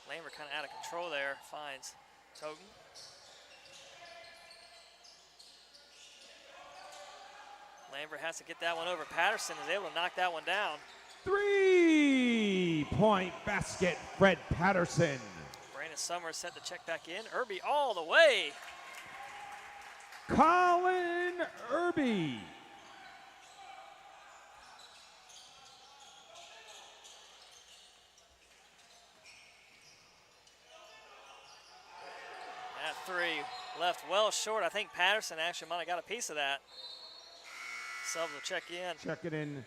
Lambert kind of out of control there, finds Toten. Lambert has to get that one over. Patterson is able to knock that one down. 3-point basket, Fred Patterson. Brandon Summers set the check back in. Irby all the way. Colin Irby. That 3 left well short. I think Patterson actually might have got a piece of that. Subs will check in. Check it in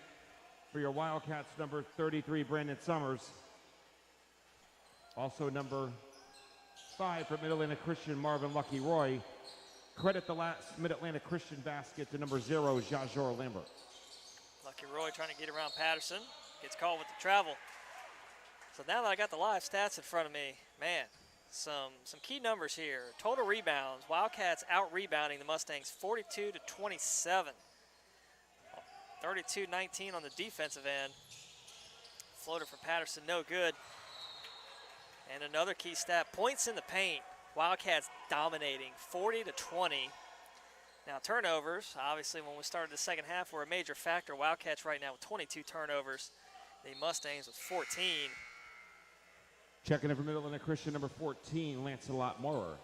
for your Wildcats, number 33, Brandon Summers. Also number 5 for Mid-Atlantic Christian, Marvin Lucky Roy. Credit the last Mid-Atlantic Christian basket to number 0, Jajor Lambert. Lucky Roy trying to get around Patterson. Gets called with the travel. So now that I got the live stats in front of me, man, some key numbers here. Total rebounds, Wildcats out-rebounding the Mustangs 42-27. 32-19 on the defensive end. Floater for Patterson, no good. And another key stat, points in the paint. Wildcats dominating, 40-20. Now turnovers, obviously when we started the second half, were a major factor. Wildcats right now with 22 turnovers. The Mustangs with 14. Checking in for Mid-Atlantic Christian, number 14, Lancelot Maurer.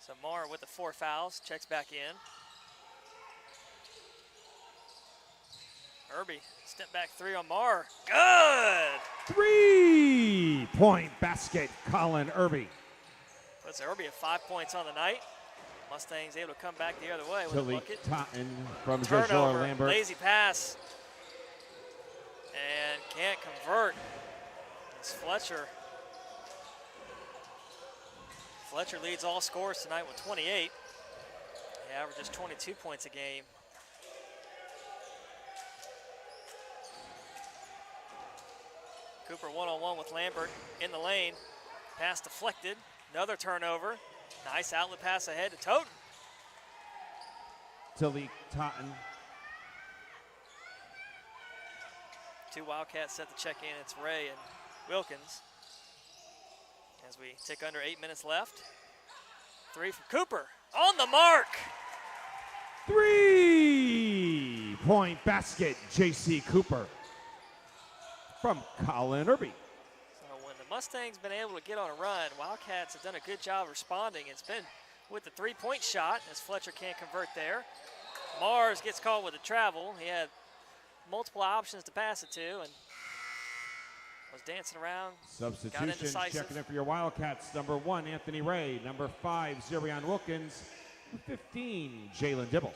So Maurer with the 4 fouls, checks back in. Irby, step back 3 on Maurer. Good! 3-point basket, Colin Irby. Puts Irby at 5 points on the night. Mustangs able to come back the other way with a Talik bucket. Totten from Turnover, Jajor Lambert. lazy pass. And can't convert. It's Fletcher. Fletcher leads all scorers tonight with 28. He averages 22 points a game. Cooper one-on-one with Lambert in the lane. Pass deflected. Another turnover. Nice outlet pass ahead to Toten. Talik Totten. 2 Wildcats set to check in. It's Ray and Wilkins. As we tick under 8 minutes left. 3 from Cooper. On the mark. 3-point basket, J.C. Cooper from Colin Irby. So when the Mustangs been able to get on a run, Wildcats have done a good job responding. It's been with the 3-point shot as Fletcher can't convert there. Mars gets called with the travel. He had multiple options to pass it to and was dancing around. Substitution, checking in for your Wildcats. Number 1, Anthony Ray. Number 5, Zerion Wilkins. 15, Jalen Dibble.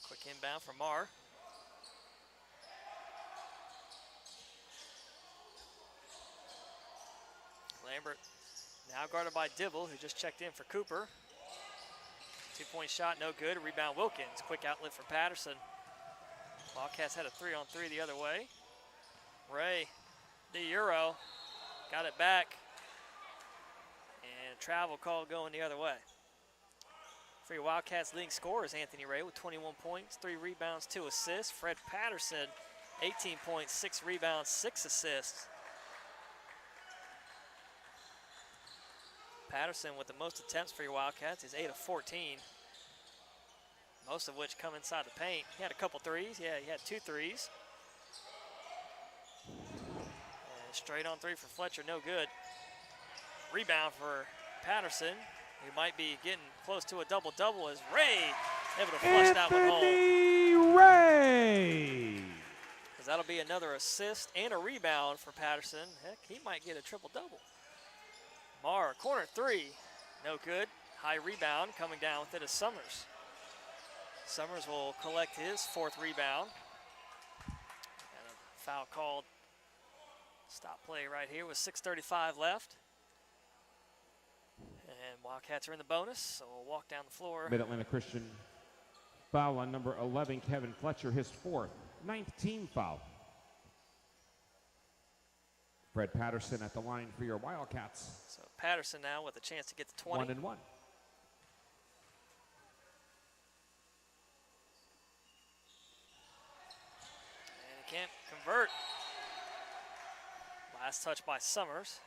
Quick inbound from Marr. Lambert now guarded by Dibble, who just checked in for Cooper. 2-point shot, no good. Rebound Wilkins. Quick outlet for Patterson. Wildcats had a 3-on-3 the other way. Ray, the Euro, got it back. And travel call going the other way. For your Wildcats, leading scorer is Anthony Ray with 21 points, 3 rebounds, 2 assists. Fred Patterson, 18 points, 6 rebounds, 6 assists. Patterson with the most attempts for your Wildcats is 8 of 14. Most of which come inside the paint. He had a couple threes. Yeah, he had 2 threes. And straight on 3 for Fletcher, no good. Rebound for Patterson, who might be getting close to a double-double as Ray able to flush that one home. Anthony Ray. Because that'll be another assist and a rebound for Patterson. Heck, he might get a triple-double. Marr, corner 3, no good. High rebound, coming down with it is Summers. Summers will collect his 4th rebound. And a foul called. Stop play right here with 6:35 left. And Wildcats are in the bonus, so we'll walk down the floor. Mid-Atlanta Christian foul on number 11, Kevin Fletcher, his 4th, 9th team foul. Fred Patterson at the line for your Wildcats. So Patterson now with a chance to get to 20. 1 and 1. And he can't convert. Last touch by Summers.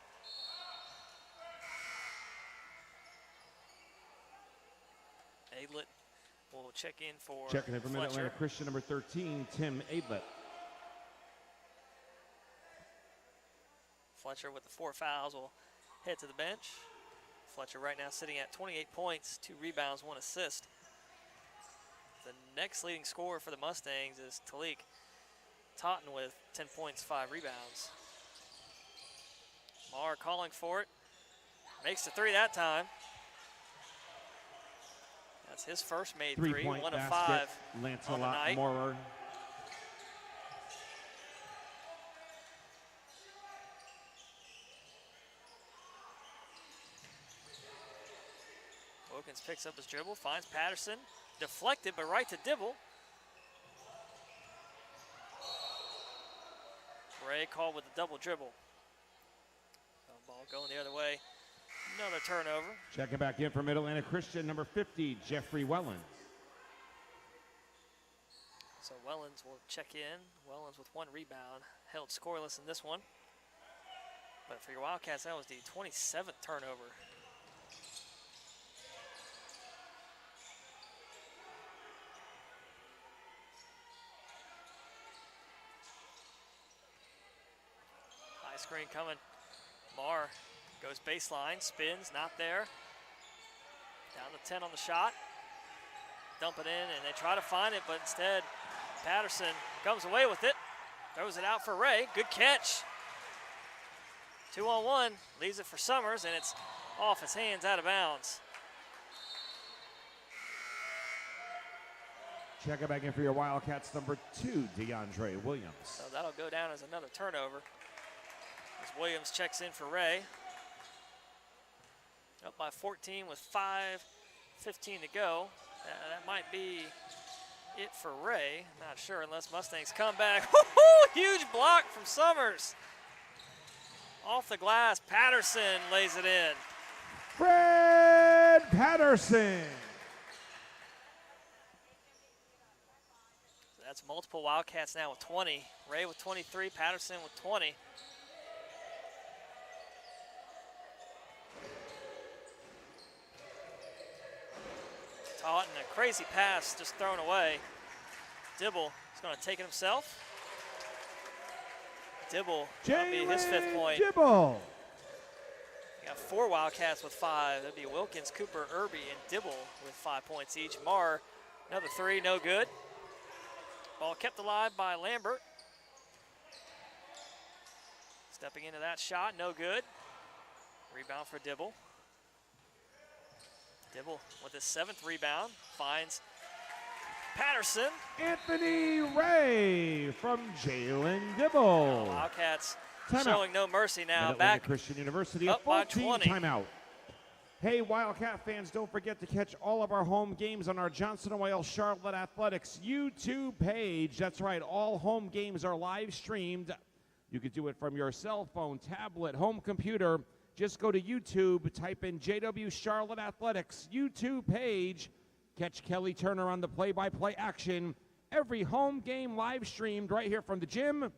Aidlet will check in for Checking in for Fletcher. Mid-Atlanta Christian, number 13, Tim Aidlet. Fletcher with the 4 fouls will head to the bench. Fletcher right now sitting at 28 points, 2 rebounds, 1 assist. The next leading scorer for the Mustangs is Talik Totten with 10 points, 5 rebounds. Marr calling for it. Makes the 3 that time. That's his first made 3, 3-point 1 of basket, 5 Lancelot on the night. Moorer. Wilkins picks up his dribble, finds Patterson, deflected, but right to Dibble. Ray called with a double dribble. So ball going the other way. Another turnover. Checking back in for Mid-Atlanta Christian, number 50, Jeffrey Wellens. So Wellens will check in. Wellens with 1 rebound, held scoreless in this one. But for your Wildcats, that was the 27th turnover. High screen coming. Marr goes baseline, spins, not there. Down to 10 on the shot. Dump it in, and they try to find it, but instead, Patterson comes away with it. Throws it out for Ray. Good catch. 2-on-1, leaves it for Summers, and it's off his hands, out of bounds. Checking back in for your Wildcats, number 2, DeAndre Williams. So that'll go down as another turnover. As Williams checks in for Ray. Up by 14 with 5:15 to go. That might be it for Ray. Not sure unless Mustangs come back. Woo-hoo! Huge block from Summers. Off the glass, Patterson lays it in. Fred Patterson. So that's multiple Wildcats now with 20. Ray with 23, Patterson with 20. Taunton, a crazy pass just thrown away. Dibble is going to take it himself. Dibble, that'll be his 5th point. Dibble. You got 4 Wildcats with 5. That'd be Wilkins, Cooper, Irby, and Dibble with 5 points each. Marr, another 3, no good. Ball kept alive by Lambert. Stepping into that shot, no good. Rebound for Dibble. Dibble with his 7th rebound, finds Patterson. Anthony Ray from Jalen Dibble. Wildcats Timeout. showing no mercy now. Mid-Atlantic Back Christian University, up a by 14 20. timeout. Hey, Wildcat fans, don't forget to catch all of our home games on our Johnson & Wales Charlotte Athletics YouTube page. That's right, all home games are live streamed. You can do it from your cell phone, tablet, home computer. Just go to YouTube, type in JW Charlotte Athletics YouTube page. Catch Kelly Turner on the play-by-play action. Every home game live streamed right here from the gym,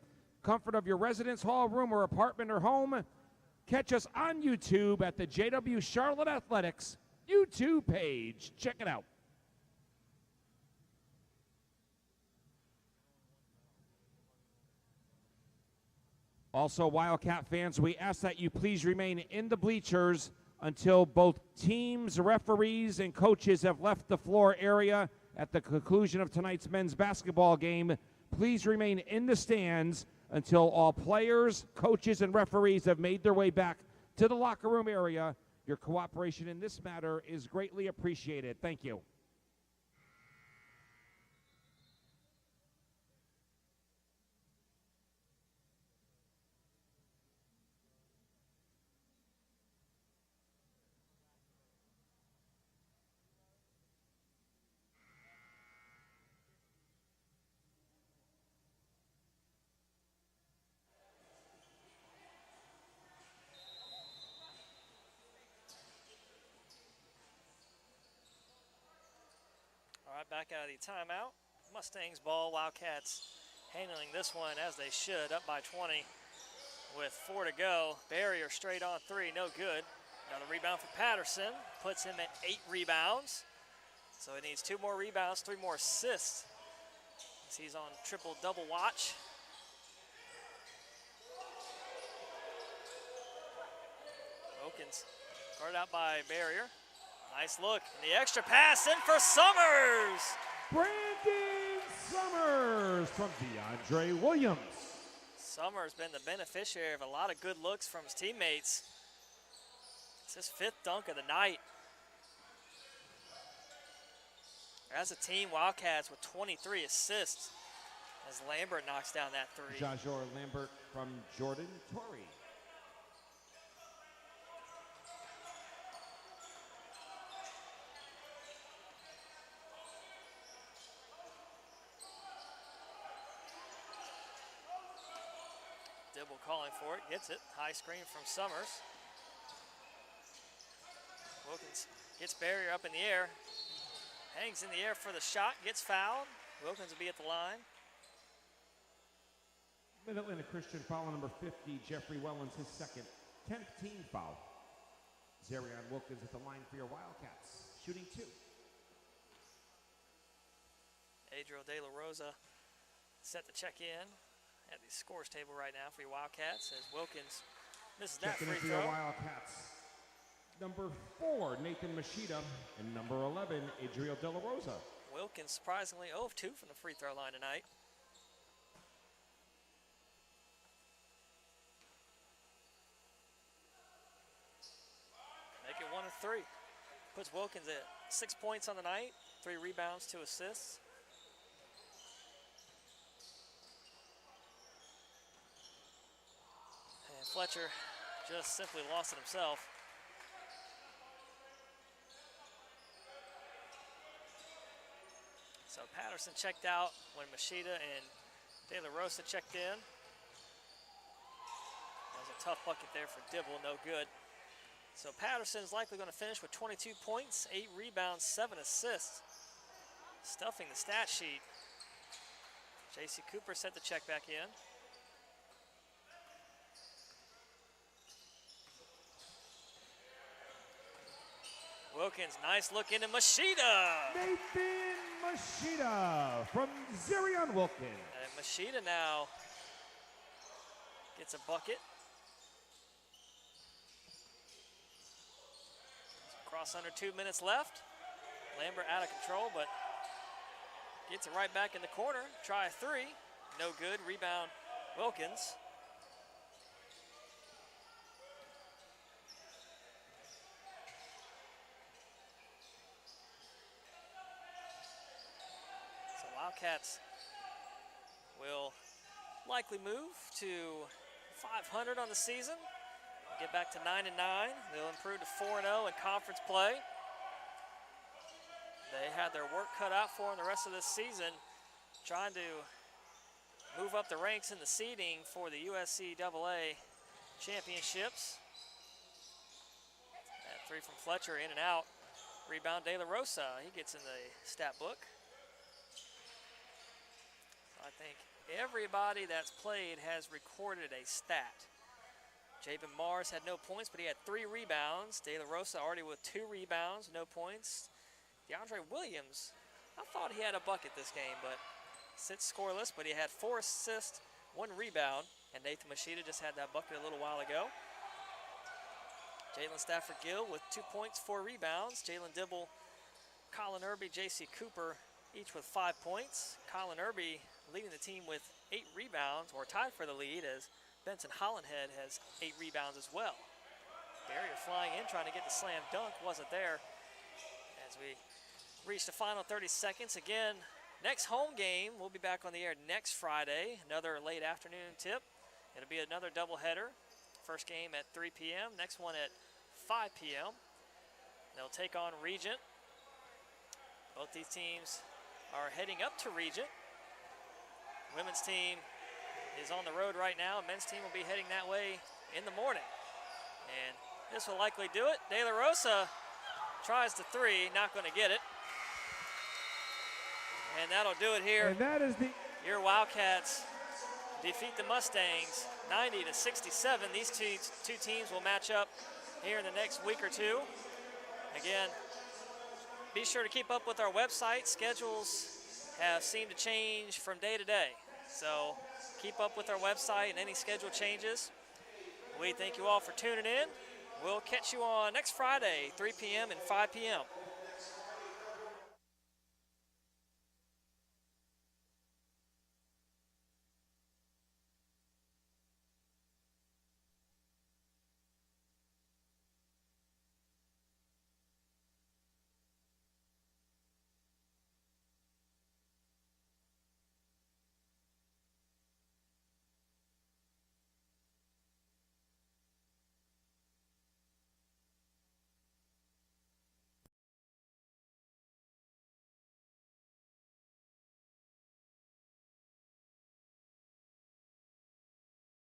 comfort of your residence hall, room, or apartment or home. Catch us on YouTube at the JW Charlotte Athletics YouTube page. Check it out. Also, Wildcat fans, we ask that you please remain in the bleachers until both teams, referees, and coaches have left the floor area at the conclusion of tonight's men's basketball game. Please remain in the stands until all players, coaches, and referees have made their way back to the locker room area. Your cooperation in this matter is greatly appreciated. Thank you. All right, back out of the timeout. Mustangs ball, Wildcats handling this one as they should, up by 20 with 4 to go. Barrier straight on 3, no good. Another rebound for Patterson, puts him at 8 rebounds. So he needs 2 more rebounds, 3 more assists. He's on triple-double watch. Wilkins guarded out by Barrier. Nice look, and the extra pass in for Summers. Brandon Summers from DeAndre Williams. Summers been the beneficiary of a lot of good looks from his teammates. It's his 5th dunk of the night. As a team, Wildcats with 23 assists as Lambert knocks down that 3. Jajor Lambert from Jordan Torrey. Dibble calling for it, gets it. High screen from Summers. Wilkins gets Barrier up in the air. Hangs in the air for the shot, gets fouled. Wilkins will be at the line. Mid-Atlantic Christian foul number 50, Jeffrey Wellens, his 2nd, 10th team foul. Zarion Wilkins at the line for your Wildcats, shooting 2. Adriel De La Rosa set to check in at the scores table right now for your Wildcats as Wilkins misses that Checking in free for your throw. Wildcats, number 4, Nathan Machida, and number 11, Adriel De La Rosa. Wilkins surprisingly 0 of 2 from the free throw line tonight. Make it 1 of 3. Puts Wilkins at 6 points on the night, 3 rebounds, 2 assists. And Fletcher just simply lost it himself. So So Patterson checked out when Machida and De La Rosa checked in. That was a tough bucket there for Dibble, no good. So Patterson's likely going to finish with 22 points, 8 rebounds, 7 assists. Stuffing the stat sheet. J.C. Cooper set the check back in. Wilkins, nice look into Machida. Nathan Machida from Zerion Wilkins. And Machida now gets a bucket. Cross under 2 minutes left. Lambert out of control, but gets it right back in the corner. Try a three. No good. Rebound, Wilkins. So Wildcats will likely move to 500 on the season. Get back to 9-9. They'll improve to 4-0 in conference play. They had their work cut out for them the rest of this season, trying to move up the ranks in the seeding for the USCAA championships. That three from Fletcher, in and out. Rebound De La Rosa, he gets in the stat book. I think everybody that's played has recorded a stat. Jabin Mars had no points, but he had 3 rebounds. De La Rosa already with 2 rebounds, no points. DeAndre Williams, I thought he had a bucket this game, but sits scoreless, but he had 4 assists, 1 rebound, and Nathan Machida just had that bucket a little while ago. Jalen Stafford-Gill with 2 points, 4 rebounds. Jalen Dibble, Colin Irby, J.C. Cooper, each with 5 points. Colin Irby leading the team with 8 rebounds, or tied for the lead, as Benson Hollenhead has 8 rebounds as well. Barrier flying in, trying to get the slam dunk, wasn't there. As we reach the final 30 seconds, again, next home game, we'll be back on the air next Friday, another late afternoon tip. It'll be another doubleheader. First game at 3 p.m., next one at 5 p.m. They'll take on Regent. Both these teams are heading up to Regent. Women's team is on the road right now. Men's team will be heading that way in the morning. And this will likely do it. De La Rosa tries the three, not going to get it. And that'll do it here. And that is Your Wildcats defeat the Mustangs 90-67. These two teams will match up here in the next week or two. Again, be sure to keep up with our website. Schedules have seemed to change from day to day. So keep up with our website and any schedule changes. We thank you all for tuning in. We'll catch you on next Friday, 3 p.m. and 5 p.m.